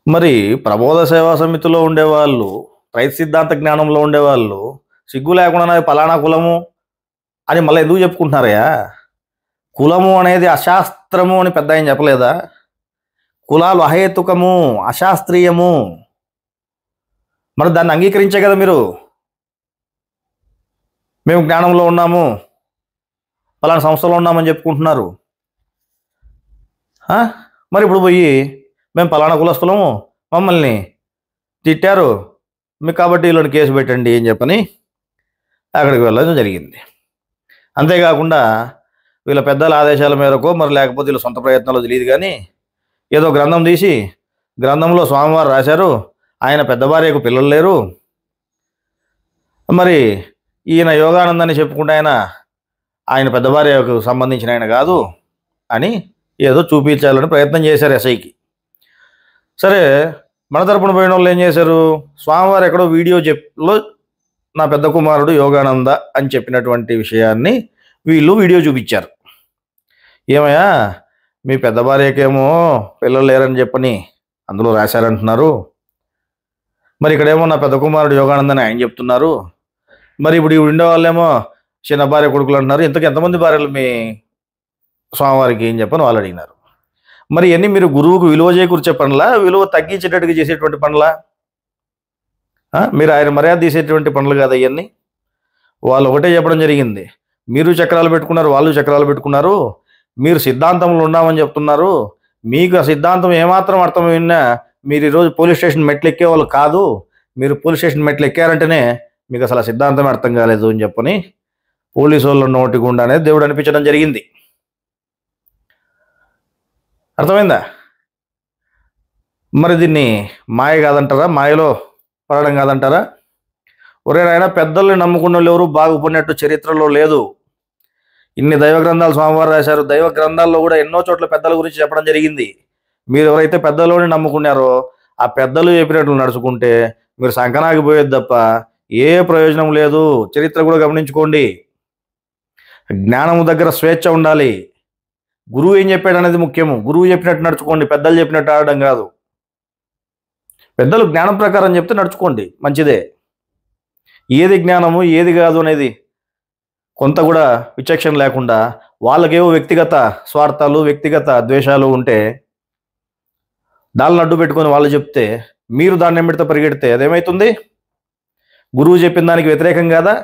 మరి ప్రబోధ సేవా సమితిలో ఉండేవాళ్ళు, రైతు సిద్ధాంత జ్ఞానంలో ఉండేవాళ్ళు సిగ్గు లేకుండా ఫలానా కులము అని మళ్ళీ ఎందుకు చెప్పుకుంటున్నారయ్యా? కులము అనేది అశాస్త్రము అని పెద్ద ఆయన చెప్పలేదా? కులాలు అహేతుకము, అశాస్త్రీయము. మరి దాన్ని అంగీకరించే కదా మీరు మేము జ్ఞానంలో ఉన్నాము, ఫలానా సంస్థలో ఉన్నామని చెప్పుకుంటున్నారు. మరి ఇప్పుడు పోయి మేము ఫలానా కులస్తులము, మమ్మల్ని తిట్టారు మీకు కాబట్టి వీళ్ళని కేసు పెట్టండి అని చెప్పని అక్కడికి వెళ్ళడం జరిగింది. అంతేకాకుండా వీళ్ళ పెద్దల ఆదేశాల మేరకు మరి లేకపోతే వీళ్ళ సొంత ప్రయత్నాలు తెలియదు కానీ ఏదో గ్రంథం తీసి గ్రంథంలో స్వామివారు రాశారు, ఆయన పెద్ద భార్యకు పిల్లలు లేరు, మరి ఈయన యోగానందని చెప్పుకుంటే ఆయన పెద్ద భార్యకు సంబంధించిన ఆయన కాదు అని ఏదో చూపించాలని ప్రయత్నం చేశారు ఎస్ఐకి. సరే, మన తరపున పోయిన వాళ్ళు ఏం చేశారు, స్వామివారు ఎక్కడో వీడియోలో నా పెద్ద కుమారుడు యోగానంద అని చెప్పినటువంటి విషయాన్ని వీళ్ళు వీడియో చూపించారు. ఏమయ్యా మీ పెద్ద భార్యకేమో పిల్లలు లేరని చెప్పని అందులో రాశారంటున్నారు, మరి ఇక్కడేమో నా పెద్ద కుమారుడు యోగానందని ఆయన చెప్తున్నారు, మరి ఇప్పుడు ఉండే వాళ్ళేమో చిన్న భార్య కొడుకులు అంటున్నారు, ఎంతమంది భార్యలు మీ స్వామివారికి ఏం చెప్పని వాళ్ళు అడిగినారు. మరి ఇవన్నీ మీరు గురువుకు విలువ చేకూర్చే పనులా, విలువ తగ్గించేటట్టుగా చేసేటువంటి పనులా? మీరు ఆయన మర్యాద తీసేటువంటి పనులు కాదు ఇవన్నీ. వాళ్ళు ఒకటే చెప్పడం జరిగింది, మీరు చక్రాలు పెట్టుకున్నారు, వాళ్ళు చక్రాలు పెట్టుకున్నారు, మీరు సిద్ధాంతంలో ఉన్నామని చెప్తున్నారు, మీకు ఆ సిద్ధాంతం ఏమాత్రం అర్థమైనా మీరు ఈరోజు పోలీస్ స్టేషన్ మెట్లు ఎక్కేవాళ్ళు కాదు, మీరు పోలీస్ స్టేషన్ మెట్లు ఎక్కారంటేనే మీకు అసలు ఆ సిద్ధాంతమే అర్థం కాలేదు అని చెప్పని పోలీసు వాళ్ళ నోటి గుండానే దేవుడు అనిపించడం జరిగింది. అర్థమైందా? మరి దీన్ని మాయ కాదంటారా, మాయలో పడడం కాదంటారా? ఒరే నాయన, పెద్దల్ని నమ్ముకున్న వాళ్ళు ఎవరు బాగుపడినట్టు చరిత్రలో లేదు. ఇన్ని దైవ గ్రంథాలు స్వామివారు రాశారు, దైవ గ్రంథాల్లో కూడా ఎన్నో చోట్ల పెద్దల గురించి చెప్పడం జరిగింది. మీరు ఎవరైతే పెద్దలోని నమ్ముకున్నారో ఆ పెద్దలు చెప్పినట్లు నడుచుకుంటే మీరు సంకనాగిపోయేది తప్ప ఏ ప్రయోజనం లేదు. చరిత్ర కూడా గమనించుకోండి. జ్ఞానము దగ్గర స్వేచ్ఛ ఉండాలి. గురువు ఏం చెప్పాడు అనేది ముఖ్యము. గురువు చెప్పినట్టు నడుచుకోండి, పెద్దలు చెప్పినట్టు ఆడడం కాదు. పెద్దలు జ్ఞానం ప్రకారం చెప్తే నడుచుకోండి, మంచిదే. ఏది జ్ఞానము ఏది కాదు అనేది కొంత కూడా విచక్షణ లేకుండా వాళ్ళకేవో వ్యక్తిగత స్వార్థాలు, వ్యక్తిగత ద్వేషాలు ఉంటే దాన్ని అడ్డు పెట్టుకొని వాళ్ళు చెప్తే మీరు దాన్ని ఎమ్మిడితో పరిగెడితే అదేమవుతుంది? గురువు చెప్పిన దానికి వ్యతిరేకం కాదా?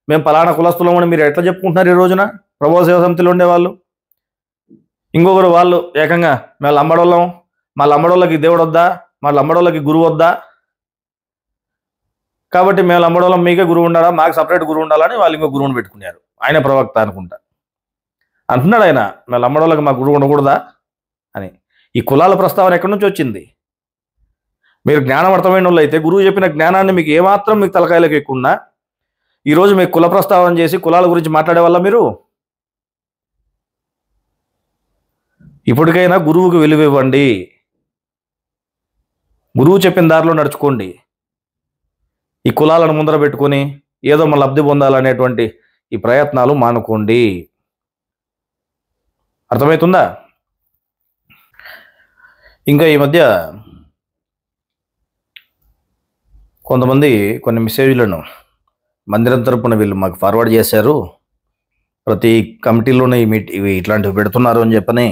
మేము పలానా కులస్తులం అని మీరు ఎట్లా చెప్పుకుంటున్నారు ఈ రోజున? ప్రభావ సేవ సమితిలో ఉండేవాళ్ళు ఇంకొకరు వాళ్ళు ఏకంగా మేము లంబడోళ్ళం, మా లంబడోళ్ళకి దేవుడు వద్దా, మా లంబడోళ్ళకి గురువు వద్దా, కాబట్టి మేము లంబడోళ్ళం మీకే గురువు ఉండాలా, మాకు సపరేట్ గురువు ఉండాలని వాళ్ళు ఇంకో గురువుని పెట్టుకున్నారు. ఆయన ప్రవక్త అనుకుంటా అంటున్నాడు ఆయన, మేము లంబడోళ్ళకి మా గురువు ఉండకూడదా అని. ఈ కులాల ప్రస్తావన ఎక్కడి నుంచి వచ్చింది? మీరు జ్ఞానం అర్థమైన వాళ్ళు అయితే గురువు చెప్పిన జ్ఞానాన్ని మీకు ఏమాత్రం మీకు తలకాయలకు ఎక్కున్నా ఈరోజు మీకు కుల ప్రస్తావన చేసి కులాల గురించి మాట్లాడే వల్ల మీరు ఇప్పటికైనా గురువుకు విలువ ఇవ్వండి. గురువు చెప్పిన దారిలో నడుచుకోండి. ఈ కులాలను ముందర పెట్టుకొని ఏదో మన లబ్ధి పొందాలనేటువంటి ఈ ప్రయత్నాలు మానుకోండి. అర్థమవుతుందా? ఇంకా ఈ మధ్య కొంతమంది కొన్ని మెసేజ్లను మందిరం తరపున వీళ్ళు మాకు ఫార్వర్డ్ చేశారు. ప్రతి కమిటీలోనే ఇవి ఇట్లాంటివి పెడుతున్నారు అని చెప్పని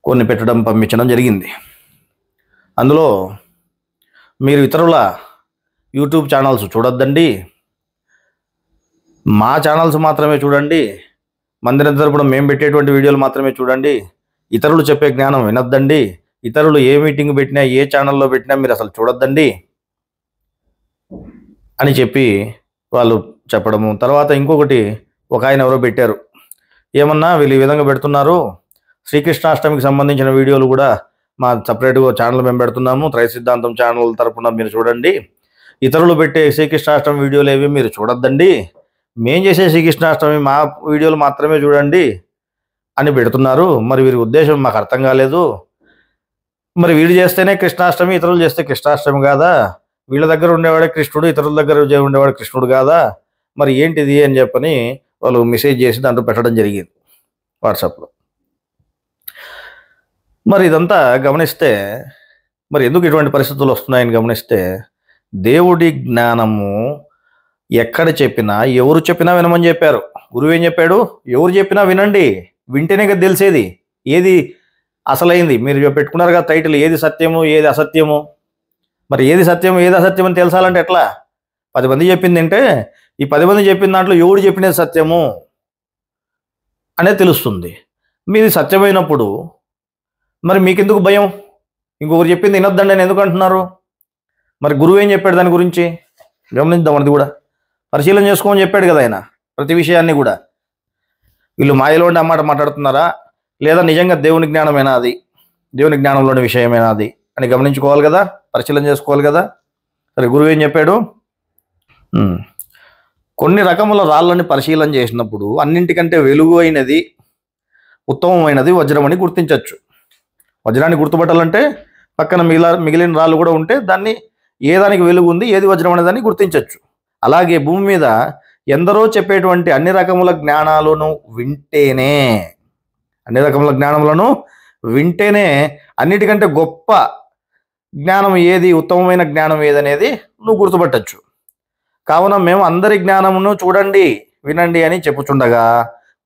కొన్ని పెట్టడం పంపించడం జరిగింది. అందులో మీరు ఇతరుల యూట్యూబ్ ఛానల్స్ చూడొద్దండి, మా ఛానల్స్ మాత్రమే చూడండి, మందిరం తరపున మేము పెట్టేటువంటి వీడియోలు మాత్రమే చూడండి, ఇతరులు చెప్పే జ్ఞానం వినొద్దండి, ఇతరులు ఏ మీటింగ్ పెట్టినా ఏ ఛానల్లో పెట్టినా మీరు అసలు చూడొద్దండి అని చెప్పి వాళ్ళు చెప్పడము. తర్వాత ఇంకొకటి ఒక ఆయన ఎవరో పెట్టారు, ఏమన్నా వీళ్ళు ఈ విధంగా పెడుతున్నారు, శ్రీకృష్ణాష్టమికి సంబంధించిన వీడియోలు కూడా మా సపరేట్గా ఛానల్ మేము పెడుతున్నాము, త్రై సిద్ధాంతం ఛానల్ తరపున మీరు చూడండి, ఇతరులు పెట్టే శ్రీకృష్ణాష్టమి వీడియోలు ఏవి మీరు చూడొద్దండి, మేం చేసే శ్రీకృష్ణాష్టమి మా వీడియోలు మాత్రమే చూడండి అని పెడుతున్నారు. మరి వీరి ఉద్దేశం మాకు అర్థం కాలేదు. మరి వీడు చేస్తేనే కృష్ణాష్టమి, ఇతరులు చేస్తే కృష్ణాష్టమి కాదా? వీళ్ళ దగ్గర ఉండేవాడే కృష్ణుడు, ఇతరుల దగ్గర ఉండేవాడు కృష్ణుడు కాదా? మరి ఏంటిది అని చెప్పని వాళ్ళు మెసేజ్ చేసి దాంట్లో పెట్టడం జరిగింది వాట్సాప్లో. మరి ఇదంతా గమనిస్తే, మరి ఎందుకు ఇటువంటి పరిస్థితులు వస్తున్నాయని గమనిస్తే, దేవుడి జ్ఞానము ఎక్కడ చెప్పినా ఎవరు చెప్పినా వినమని చెప్పారు. గురువు ఏం చెప్పాడు? ఎవరు చెప్పినా వినండి, వింటేనే కదా తెలిసేది ఏది అసలైంది. మీరు పెట్టుకున్నారు కదా టైటిల్, ఏది సత్యము ఏది అసత్యము. మరి ఏది సత్యం ఏది అసత్యం అని తెలుసాలంటే ఎట్లా? 10 మంది చెప్పింది అంటే ఈ 10 మంది చెప్పిన దాంట్లో ఎవడు చెప్పినది సత్యము అనేది తెలుస్తుంది. మీది సత్యమైనప్పుడు మరి మీకెందుకు భయం? ఇంకొకరు చెప్పింది వినొద్దండి అని ఎందుకు అంటున్నారు? మరి గురువు ఏం చెప్పాడు దాని గురించి గమనిద్దాం. అది కూడా పరిశీలన చేసుకోమని చెప్పాడు కదా ఆయన ప్రతి విషయాన్ని కూడా. వీళ్ళు మాయలో ఉండి అమ్మాట మాట్లాడుతున్నారా, లేదా నిజంగా దేవుని జ్ఞానమేనా, అది దేవుని జ్ఞానంలోని విషయమేనా అది అని గమనించుకోవాలి కదా, పరిశీలన చేసుకోవాలి కదా. సరే, గురువు ఏం చెప్పాడు? కొన్ని రకముల రాళ్ళని పరిశీలన చేసినప్పుడు అన్నింటికంటే వెలుగు అయినది ఉత్తమమైనది వజ్రం అని గుర్తించవచ్చు. వజ్రాన్ని గుర్తుపట్టాలంటే పక్కన మిగిలిన రాళ్ళు కూడా ఉంటే దాన్ని ఏ దానికి వెలుగు ఉంది, ఏది వజ్రం అనే దాన్ని గుర్తించవచ్చు. అలాగే భూమి మీద ఎందరో చెప్పేటువంటి అన్ని రకముల జ్ఞానాలను వింటేనే అన్నిటికంటే గొప్ప జ్ఞానం ఏది, ఉత్తమమైన జ్ఞానం ఏదనేది నువ్వు గుర్తుపట్టచ్చు. కావున మేము అందరి జ్ఞానమును చూడండి వినండి అని చెప్పుచుండగా,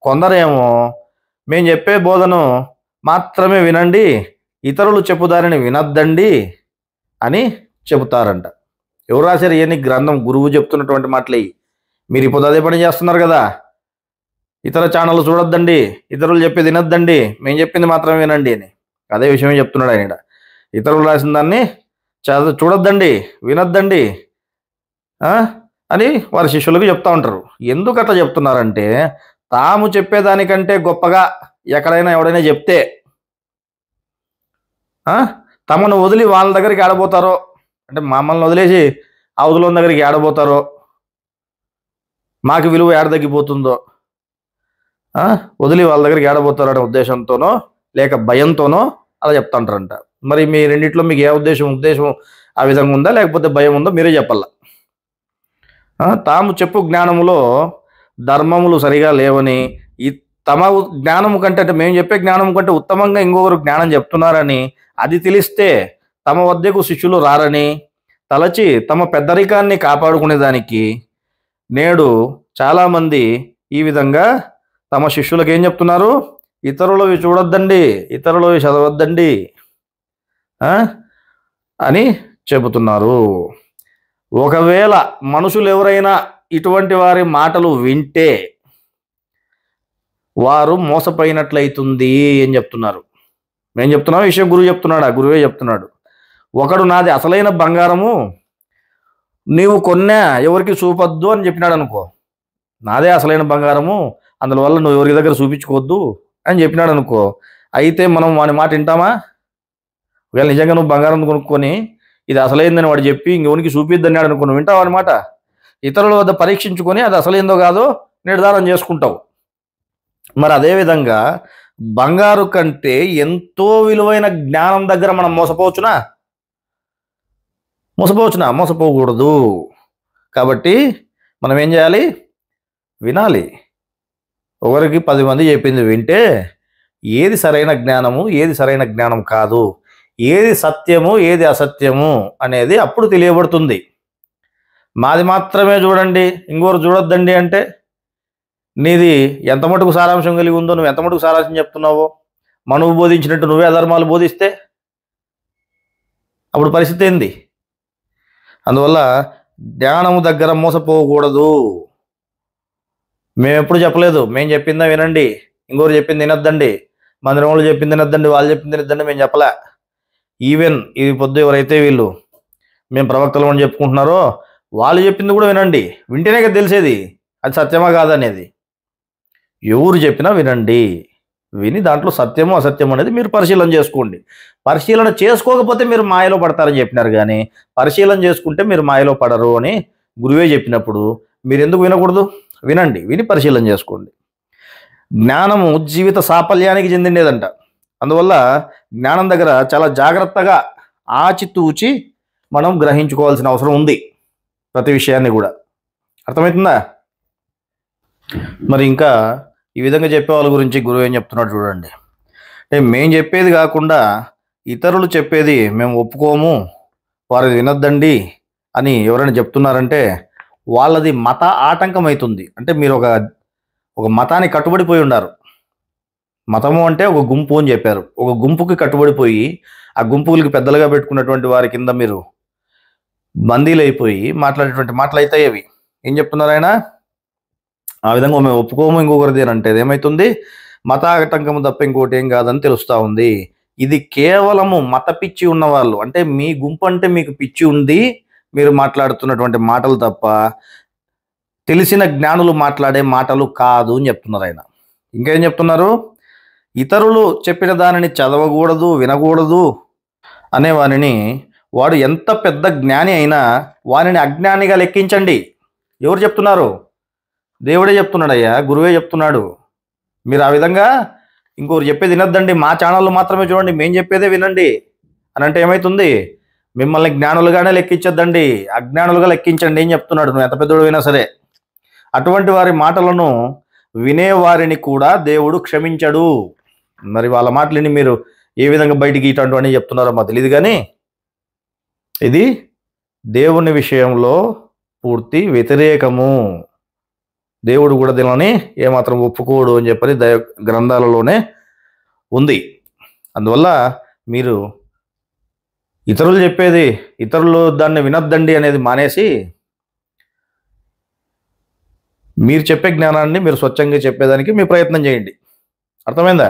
కొందరేమో మేము చెప్పే బోధను మాత్రమే వినండి, ఇతరులు చెప్పుదారిని వినొద్దండి అని చెబుతారంట. ఎవరు రాశారు ఇవన్నీ? గ్రంథం, గురువు చెప్తున్నటువంటి మాటలే. మీరు ఇప్పుడు అదే పని చేస్తున్నారు కదా, ఇతర ఛానళ్ళు చూడొద్దండి, ఇతరులు చెప్పేది వినొద్దండి, మేము చెప్పింది మాత్రమే వినండి అని. అదే విషయమే చెప్తున్నాడు ఆయన. ఇతరులు రాసిన దాన్ని చూడొద్దండి వినొద్దండి అని వారి శిష్యులకు చెప్తా ఉంటారు. ఎందుకు అట్లా చెప్తున్నారంటే, తాము చెప్పేదానికంటే గొప్పగా ఎక్కడైనా ఎవడైనా చెప్తే తమను వదిలి వాళ్ళ దగ్గరికి ఆడబోతారో, అంటే మమ్మల్ని వదిలేసి అవతల దగ్గరికి ఆడబోతారో, మాకు విలువ ఏడ తగ్గిపోతుందో, వదిలి వాళ్ళ దగ్గరికి ఆడబోతారో అనే ఉద్దేశంతోనో లేక భయంతోనో అలా చెప్తాంటారంట. మరి మీ రెండిట్లో మీకు ఏ ఉద్దేశం ఆ విధంగా ఉందా లేకపోతే భయం ఉందో మీరే చెప్పాల. తాము చెప్పు జ్ఞానములో ధర్మములు సరిగా లేవని, తమ జ్ఞానము కంటే, అంటే మేము చెప్పే జ్ఞానం కంటే ఉత్తమంగా ఇంకొకరు జ్ఞానం చెప్తున్నారని అది తెలిస్తే తమ వద్దకు శిష్యులు రారని తలచి తమ పెద్దరికాన్ని కాపాడుకునేదానికి నేడు చాలామంది ఈ విధంగా తమ శిష్యులకు ఏం చెప్తున్నారు? ఇతరులవి చూడొద్దండి, ఇతరులవి చదవద్దండి అని చెబుతున్నారు. ఒకవేళ మనుషులు ఎవరైనా ఇటువంటి వారి మాటలు వింటే వారు మోసపోయినట్లయితుంది అని చెప్తున్నారు. మేము చెప్తున్నాం విషయం గురువు చెప్తున్నాడు, ఆ గురువే చెప్తున్నాడు. ఒకడు నాది అసలైన బంగారము నీవు కొన్నా ఎవరికి చూపొద్దు అని చెప్పినాడు అనుకో, నాదే అసలైన బంగారము అందువల్ల నువ్వు ఎవరి దగ్గర చూపించుకోవద్దు అని చెప్పినాడు అనుకో, అయితే మనం వాని మాట వింటామా? ఒకవేళ నిజంగా నువ్వు బంగారం కొనుక్కొని ఇది అసలైందని వాడు చెప్పి ఇంకెవరికి చూపిద్దన్నాడు అనుకో, నువ్వు వింటావు అనమాట. ఇతరుల వద్ద పరీక్షించుకొని అది అసలైందో కాదో నిర్ధారణ చేసుకుంటావు. మరి అదేవిధంగా బంగారు కంటే ఎంతో విలువైన జ్ఞానం దగ్గర మనం మోసపోవచ్చునా? మోసపోకూడదు. కాబట్టి మనం ఏం చేయాలి? వినాలి. ఒకరికి 10 మంది చెప్పింది వింటే ఏది సరైన జ్ఞానము ఏది సరైన జ్ఞానం కాదు, ఏది సత్యము ఏది అసత్యము అనేది అప్పుడు తెలియబడుతుంది. మాది మాత్రమే చూడండి ఇంకోరు చూడొద్దండి అంటే నీది ఎంత మటుకు సారాంశం కలిగి ఉందో, నువ్వు ఎంత మటుకు సారాంశం చెప్తున్నావో, మనువు బోధించినట్టు నువ్వే అధర్మాలు బోధిస్తే అప్పుడు పరిస్థితి ఏంది? అందువల్ల జ్ఞానము దగ్గర మోసపోకూడదు. మేము ఎప్పుడు చెప్పలేదు మేము చెప్పిందా వినండి ఇంకోరు చెప్పింది వినొద్దండి, మందిరం వాళ్ళు చెప్పింది తినద్దండి, వాళ్ళు చెప్పింది తినద్దండి మేము చెప్పలే. ఈవెన్ ఈ పొద్దు ఎవరైతే వీళ్ళు మేము ప్రవక్తలు అని చెప్పుకుంటున్నారో వాళ్ళు చెప్పింది కూడా వినండి. వింటేనే కదా తెలిసేది అది సత్యమా కాదనేది. ఎవరు చెప్పినా వినండి, విని దాంట్లో సత్యమో అసత్యమో అనేది మీరు పరిశీలన చేసుకోండి. పరిశీలన చేసుకోకపోతే మీరు మాయలో పడతారని చెప్పినారు, కానీ పరిశీలన చేసుకుంటే మీరు మాయలో పడరు అని గురువే చెప్పినప్పుడు మీరు ఎందుకు వినకూడదు? వినండి, విని పరిశీలన చేసుకోండి. జ్ఞానము జీవిత సాఫల్యానికి చెందిండేదంట. అందువల్ల జ్ఞానం దగ్గర చాలా జాగ్రత్తగా ఆచితూచి మనం గ్రహించుకోవాల్సిన అవసరం ఉంది ప్రతి విషయాన్ని కూడా. అర్థమవుతుందా? మరి ఇంకా ఈ విధంగా చెప్పే వాళ్ళ గురించి గురువు ఏం చెప్తున్నాడు చూడండి. అంటే మేము చెప్పేది కాకుండా ఇతరులు చెప్పేది మేము ఒప్పుకోము, వారిది వినొద్దండి అని ఎవరైనా చెప్తున్నారంటే వాళ్ళది మత ఆటంకం అవుతుంది. అంటే మీరు ఒక మతానికి కట్టుబడిపోయి ఉన్నారు. మతము అంటే ఒక గుంపు అని చెప్పారు. ఒక గుంపుకి కట్టుబడిపోయి ఆ గుంపులకి పెద్దలుగా పెట్టుకున్నటువంటి వారి కింద మీరు బందీలైపోయి మాట్లాడేటువంటి మాటలు అయితే అవి ఏం చెప్తున్నారు ఆయన? ఆ విధంగా మేము ఒప్పుకోము ఇంకొకరిది అని అంటే ఏమవుతుంది? మత ఆటంకము తప్ప ఇంకోటి ఏం కాదని తెలుస్తూ ఉంది. ఇది కేవలము మత పిచ్చి ఉన్నవాళ్ళు, అంటే మీ గుంపు అంటే మీకు పిచ్చి ఉంది, మీరు మాట్లాడుతున్నటువంటి మాటలు తప్ప తెలిసిన జ్ఞానులు మాట్లాడే మాటలు కాదు అని చెప్తున్నారు ఆయన. ఇంకేం చెప్తున్నారు? ఇతరులు చెప్పిన దానిని చదవకూడదు, వినకూడదు అనే వానిని వాడు ఎంత పెద్ద జ్ఞాని అయినా వానిని అజ్ఞానిగా లెక్కించండి. ఎవరు చెప్తున్నారు? దేవుడే చెప్తున్నాడయ్యా, గురువే చెప్తున్నాడు. మీరు ఆ విధంగా ఇంకోరు చెప్పేది వినొద్దండి, మా ఛానల్లో మాత్రమే చూడండి, మేము చెప్పేదే వినండి అని అంటే ఏమవుతుంది? మిమ్మల్ని జ్ఞానులుగానే లెక్కించొద్దండి, అజ్ఞానులుగా లెక్కించండి అని చెప్తున్నాడు. నువ్వు ఎంత పెద్దోడు అయినా సరే. అటువంటి వారి మాటలను వినేవారిని కూడా దేవుడు క్షమించడు. మరి వాళ్ళ మాటలని మీరు ఏ విధంగా బయటికి ఇటువంటి చెప్తున్నారో మాకు తెలియదు, కానీ ఇది దేవుని విషయంలో పూర్తి వ్యతిరేకము. దేవుడు కూడా దీనిని ఏమాత్రం ఒప్పుకోడు అని చెప్పని గ్రంథాలలోనే ఉంది. అందువల్ల మీరు ఇతరులు చెప్పేది, ఇతరులు దాన్ని వినొద్దండి అనేది మానేసి మీరు చెప్పే జ్ఞానాన్ని మీరు స్వచ్ఛంగా చెప్పేదానికి మీ ప్రయత్నం చేయండి. అర్థమైందా?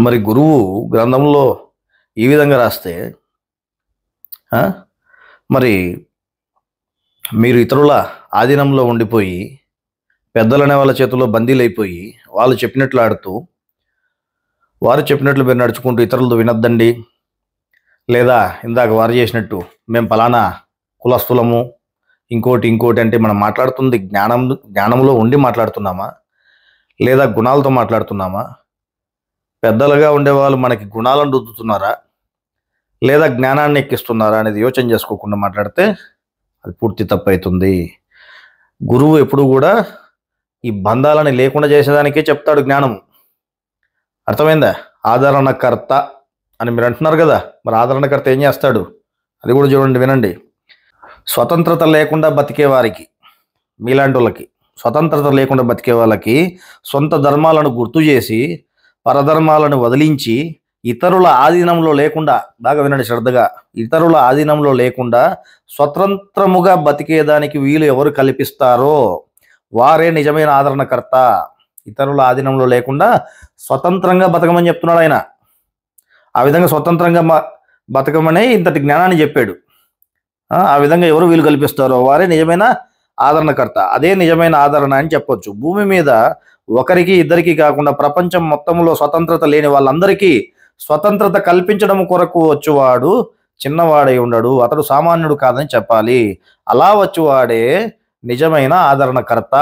మరి గురువు గ్రంథంలో ఈ విధంగా రాస్తే మరి మీరు ఇతరుల ఆధీనంలో ఉండిపోయి పెద్దలనే వాళ్ళ చేతుల్లో బందీలైపోయి వాళ్ళు చెప్పినట్లు ఆడుతూ వారు చెప్పినట్లు మీరు నడుచుకుంటూ ఇతరులతో వినొద్దండి, లేదా ఇందాక వారు చేసినట్టు మేము పలానా కులస్థులము ఇంకోటి అంటే మనం మాట్లాడుతుంది జ్ఞానంలో ఉండి మాట్లాడుతున్నామా, లేదా గుణాలతో మాట్లాడుతున్నామా? పెద్దలుగా ఉండేవాళ్ళు మనకి గుణాలను రుద్దుతున్నారా, లేదా జ్ఞానాన్ని ఎక్కిస్తున్నారా అనేది యోచన చేసుకోకుండా మాట్లాడితే అది పూర్తి తప్పు అవుతుంది. గురువు ఎప్పుడు కూడా ఈ బంధాలని లేకుండా చేసేదానికే చెప్తాడు జ్ఞానము. అర్థమైందా? ఆదరణకర్త అని మీరు అంటున్నారు కదా, మరి ఆదరణకర్త ఏం చేస్తాడు అది కూడా చూడండి, వినండి. స్వతంత్రత లేకుండా బతికే వారికి, మీలాంటి వాళ్ళకి, స్వతంత్రత లేకుండా బతికే వాళ్ళకి సొంత ధర్మాలను గుర్తు చేసి పరధర్మాలను వదిలించి ఇతరుల ఆధీనంలో లేకుండా, బాగా వినండి శ్రద్ధగా, ఇతరుల ఆధీనంలో లేకుండా స్వతంత్రముగా బతికేదానికి వీలు ఎవరు కల్పిస్తారో వారే నిజమైన ఆదరణకర్త. ఇతరుల ఆధీనంలో లేకుండా స్వతంత్రంగా బతకమని చెప్తున్నాడు ఆయన. ఆ విధంగా స్వతంత్రంగా బతకమని ఇంతటి జ్ఞానాన్ని చెప్పాడు. ఆ విధంగా ఎవరు వీలు కల్పిస్తారో వారే నిజమైన ఆదరణకర్త. అదే నిజమైన ఆదరణ అని చెప్పొచ్చు. భూమి మీద ఒకరికి ఇద్దరికి కాకుండా ప్రపంచం మొత్తంలో స్వతంత్రత లేని వాళ్ళందరికీ స్వతంత్రత కల్పించడం కొరకు వచ్చువాడు చిన్నవాడై ఉండడు, అతడు సామాన్యుడు కాదని చెప్పాలి. అలా వచ్చువాడే నిజమైన ఆదరణకర్త.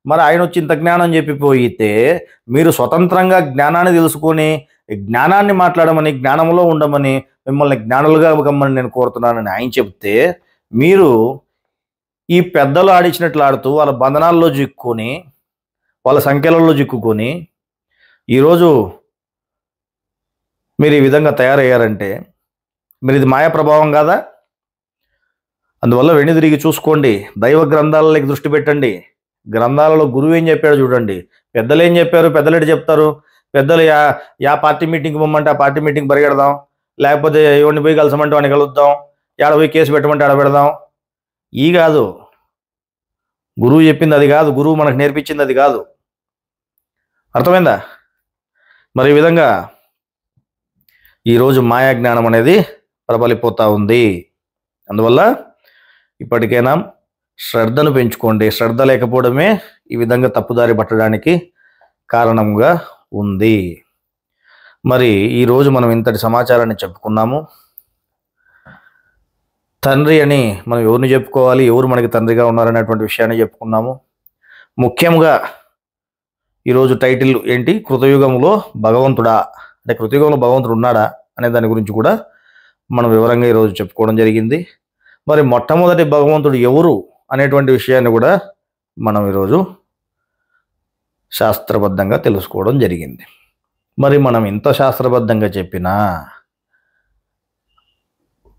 మరి ఆయన వచ్చి ఇంత జ్ఞానం చెప్పిపోయితే మీరు స్వతంత్రంగా జ్ఞానాన్ని తెలుసుకొని జ్ఞానాన్ని మాట్లాడమని, జ్ఞానంలో ఉండమని, మిమ్మల్ని జ్ఞానులుగా గమ్మని నేను కోరుతున్నానని ఆయన చెప్తే మీరు ఈ పెద్దలు ఆడించినట్లు ఆడుతూ వాళ్ళ బంధనాల్లో చిక్కుకొని వాళ్ళ సంఖ్యలలో చిక్కుకొని ఈరోజు మీరు ఈ విధంగా తయారయ్యారంటే మీరు ఇది మాయా ప్రభావం కాదా? అందువల్ల వెనుదిరిగి చూసుకోండి, దైవ గ్రంథాలకి దృష్టి పెట్టండి. గ్రంథాలలో గురువు ఏం చెప్పాడు చూడండి. పెద్దలు ఏం చెప్పారు, పెద్దలు ఎటు చెప్తారు? పెద్దలు యా పార్టీ మీటింగ్కి పొమ్మంటే ఆ పార్టీ మీటింగ్ పరిగెడదాం, లేకపోతే ఎవరిని పోయి కలసమంటే వాడిని కలుద్దాం, ఏడ పోయి కేసు పెట్టమంటే ఆడ పెడదాం. ఈ కాదు, గురువు చెప్పింది అది కాదు, గురువు మనకు నేర్పించింది అది కాదు. అర్థమైందా? మరి ఈ విధంగా ఈరోజు మాయా జ్ఞానం అనేది ప్రబలిపోతూ ఉంది. అందువల్ల ఇప్పటికైనా శ్రద్ధను పెంచుకోండి. శ్రద్ధ లేకపోవడమే ఈ విధంగా తప్పుదారి పట్టడానికి కారణంగా ఉంది. మరి ఈరోజు మనం ఇంతటి సమాచారాన్ని చెప్పుకున్నాము. తండ్రి అని మనం ఎవరిని చెప్పుకోవాలి, ఎవరు మనకి తండ్రిగా ఉన్నారనేటువంటి విషయాన్ని చెప్పుకున్నాము. ముఖ్యంగా ఈరోజు టైటిల్ ఏంటి, కృతయుగంలో భగవంతుడా, అంటే కృతయుగంలో భగవంతుడు ఉన్నాడా అనే దాని గురించి కూడా మనం వివరంగా ఈరోజు చెప్పుకోవడం జరిగింది. మరి మొట్టమొదటి భగవంతుడు ఎవరు అనేటువంటి విషయాన్ని కూడా మనం ఈరోజు శాస్త్రబద్ధంగా తెలుసుకోవడం జరిగింది. మరి మనం ఇంత శాస్త్రబద్ధంగా చెప్పినా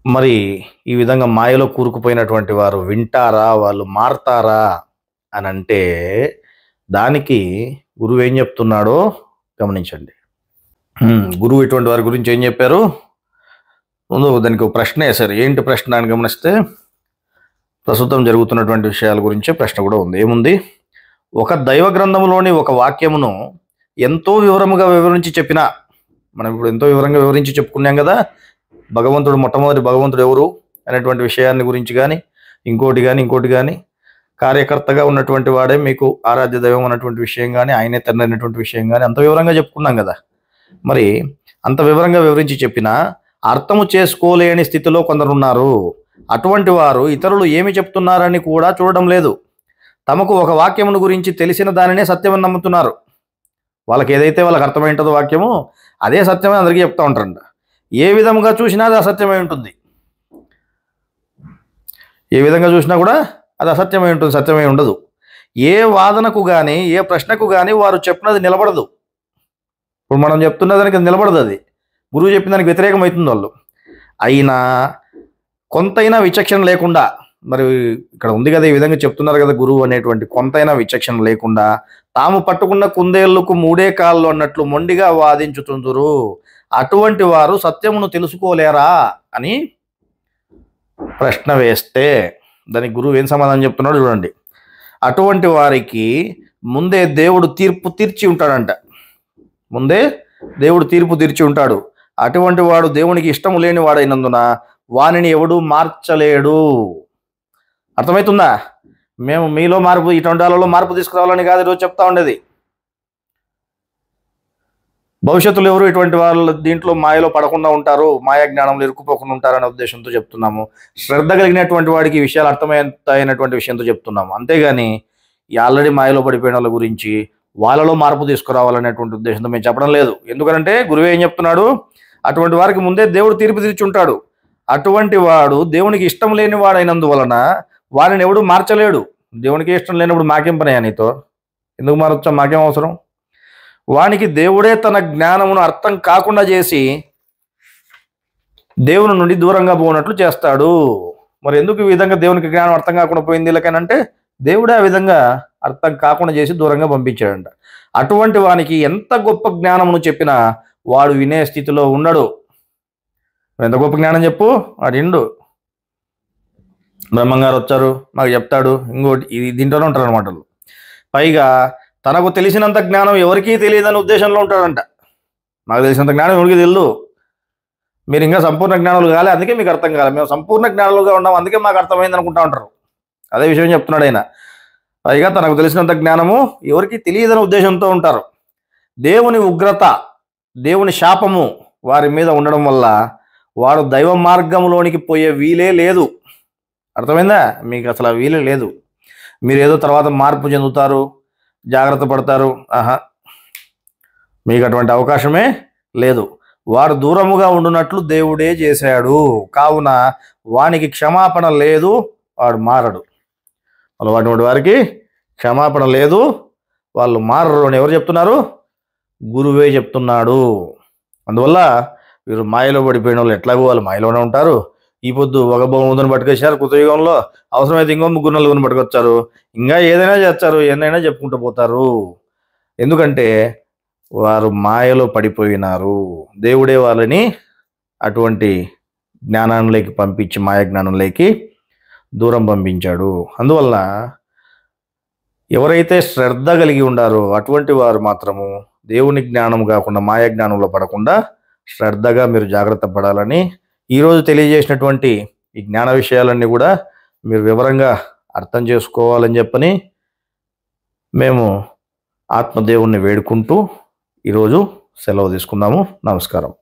మరి ఈ విధంగా మాయలో కూరుకుపోయినటువంటి వారు వింటారా, వాళ్ళు మారతారా అని అంటే దానికి గురువు ఏం చెప్తున్నాడో గమనించండి. గురువు ఇటువంటి వారి గురించి ఏం చెప్పారు, ముందు దానికి ఒక ప్రశ్న వేశారు. ఏంటి ప్రశ్న అని గమనిస్తే ప్రస్తుతం జరుగుతున్నటువంటి విషయాల గురించి ప్రశ్న కూడా ఉంది. ఏముంది, ఒక దైవ గ్రంథంలోని ఒక వాక్యమును ఎంతో వివరముగా వివరించి చెప్పినా, మనం ఇప్పుడు ఎంతో వివరంగా వివరించి చెప్పుకున్నాం కదా, భగవంతుడు మొట్టమొదటి భగవంతుడు ఎవరు అనేటువంటి విషయాన్ని గురించి కానీ ఇంకోటి కానీ కార్యకర్తగా ఉన్నటువంటి వాడే మీకు ఆరాధ్య దైవం అన్నటువంటి విషయం కానీ ఆయనే తండ్రి అనేటువంటి విషయం కానీ అంత వివరంగా చెప్పుకున్నాం కదా. మరి అంత వివరంగా వివరించి చెప్పినా అర్థము చేసుకోలేని స్థితిలో కొందరు ఉన్నారు. అటువంటి వారు ఇతరులు ఏమి చెప్తున్నారని కూడా చూడడం లేదు. తమకు ఒక వాక్యమును గురించి తెలిసిన దానినే సత్యమని నమ్ముతున్నారు. వాళ్ళకి ఏదైతే వాళ్ళకి అర్థమైంటుందో వాక్యము అదే సత్యమని అందరికీ చెప్తూ ఉంటారంట. ఏ విధంగా చూసినా అది అసత్యమై ఉంటుంది. ఏ విధంగా చూసినా కూడా అది అసత్యమై ఉంటుంది, సత్యమై ఉండదు. ఏ వాదనకు కానీ ఏ ప్రశ్నకు కానీ వారు చెప్పినది నిలబడదు. ఇప్పుడు మనం చెప్తున్న దానికి నిలబడదు, అది గురువు చెప్పిన దానికి వ్యతిరేకమవుతుంది వాళ్ళు. అయినా కొంతైనా విచక్షణ లేకుండా, మరి ఇక్కడ ఉంది కదా ఈ విధంగా చెప్తున్నారు కదా గురువు అనేటువంటి, కొంతైనా విచక్షణ లేకుండా తాము పట్టుకున్న కుందేళ్లకు మూడే కాళ్ళు అన్నట్లు మొండిగా వాదించుతుందురు. అటువంటి వారు సత్యమును తెలుసుకోలేరా అని ప్రశ్న వేస్తే దానికి గురువు ఏం సమాధానం చెప్తున్నాడు చూడండి. అటువంటి వారికి ముందే దేవుడు తీర్పు తీర్చి ఉంటాడంట. ముందే దేవుడు తీర్పు తీర్చి ఉంటాడు. అటువంటి వాడు దేవునికి ఇష్టము లేని వాడైనందున వానిని ఎవడు మార్చలేడు. అర్థమవుతుందా? మేము మీలో మార్పు, ఇటువంటి వాళ్ళలో మార్పు తీసుకురావాలని కాదు ఈరోజు చెప్తా ఉండేది. భవిష్యత్తులో ఎవరు ఇటువంటి వాళ్ళు దీంట్లో మాయలో పడకుండా ఉంటారు, మాయా జ్ఞానంలో ఇరుక్కుపోకుండా ఉంటారనే ఉద్దేశంతో చెప్తున్నాము. శ్రద్ధ కలిగినటువంటి వాడికి ఈ విషయాలు అర్థమైనటువంటి విషయంతో చెప్తున్నాము. అంతేగాని ఈ ఆల్రెడీ మాయలో పడిపోయిన వాళ్ళ గురించి వాళ్ళలో మార్పు తీసుకురావాలనేటువంటి ఉద్దేశంతో మేము చెప్పడం లేదు. ఎందుకంటే గురువు ఏం చెప్తున్నాడు, అటువంటి వారికి ముందే దేవుడు తీర్పు తీర్చి ఉంటాడు. అటువంటి వాడు దేవునికి ఇష్టం లేని వాడైనందువలన వారిని ఎవడు మార్చలేడు. దేవునికి ఇష్టం లేనప్పుడు మాకేం పని నీతో, ఎందుకు మారొచ్చా, మాకేం అవసరం? వానికి దేవుడే తన జ్ఞానమును అర్థం కాకుండా చేసి దేవుని నుండి దూరంగా పోనట్లు చేస్తాడు. మరి ఎందుకు ఈ విధంగా దేవునికి జ్ఞానం అర్థం కాకుండా పోయింది వీళ్ళకనంటే దేవుడే ఆ విధంగా అర్థం కాకుండా చేసి దూరంగా పంపించాడంట. అటువంటి వానికి ఎంత గొప్ప జ్ఞానమును చెప్పినా వాడు వినే స్థితిలో ఉండడు. ఎంత గొప్ప జ్ఞానం చెప్పు, వాడు ఇండు. బ్రహ్మంగారు వచ్చారు మాకు చెప్తాడు, ఇంకోటి ఇది దీంట్లోనే ఉంటారు అనమాట. పైగా తనకు తెలిసినంత జ్ఞానం ఎవరికీ తెలియదని ఉద్దేశంలో ఉంటాడంట. నాకు తెలిసినంత జ్ఞానం ఎవరికి తెలియదు, మీరు ఇంకా సంపూర్ణ జ్ఞానాలు కాలే, అందుకే మీకు అర్థం కాలే, మేము సంపూర్ణ జ్ఞానాలుగా ఉన్నాం అందుకే మాకు అర్థమైంది అనుకుంటా ఉంటారు. అదే విషయం చెప్తున్నాడు ఆయన. పైగా తనకు తెలిసినంత జ్ఞానము ఎవరికి తెలియదని ఉద్దేశంతో ఉంటారు. దేవుని ఉగ్రత, దేవుని శాపము వారి మీద ఉండడం వల్ల వాడు దైవ మార్గంలోనికి పోయే వీలే లేదు. అర్థమైందా? మీకు అసలు ఆ వీలే లేదు. మీరు ఏదో తర్వాత మార్పు చెందుతారు, జాగ్రత్త పడతారు, మీకు అటువంటి అవకాశమే లేదు. వాడు దూరముగా ఉండునట్లు దేవుడే చేశాడు. కావున వానికి క్షమాపణ లేదు, వాడు మారడు. అటువంటి వారికి క్షమాపణ లేదు, వాళ్ళు మారరు అని ఎవరు చెప్తున్నారు? గురువే చెప్తున్నాడు. అందువల్ల వీరు మాయలో పడిపోయిన వాళ్ళు ఎట్లాగో వాళ్ళు మాయలోనే ఉంటారు. ఈ పొద్దు ఒక బొమ్మను పట్టుకొచ్చారు కృతయుగంలో, అవసరమైతే ఇంకో ముగ్గురు నలుగురిని పట్టుకొచ్చారు, ఇంకా ఏదైనా చేస్తారు, ఏదైనా చెప్పుకుంటూ పోతారు. ఎందుకంటే వారు మాయలో పడిపోయినారు. దేవుడే వాళ్ళని అటువంటి జ్ఞానంలోకి పంపించి మాయ జ్ఞానంలోకి దూరం పంపించాడు. అందువల్ల ఎవరైతే శ్రద్ధ కలిగి ఉండారో అటువంటి వారు మాత్రము దేవుని జ్ఞానం కాకుండా మాయ జ్ఞానంలో పడకుండా శ్రద్ధగా మీరు జాగ్రత్త పడాలని, ఈరోజు తెలియజేసినటువంటి ఈ జ్ఞాన విషయాలన్నీ కూడా మీరు వివరంగా అర్థం చేసుకోవాలని చెప్పని మేము ఆత్మదేవుణ్ణి వేడుకుంటూ ఈరోజు సెలవు తీసుకున్నాము. నమస్కారం.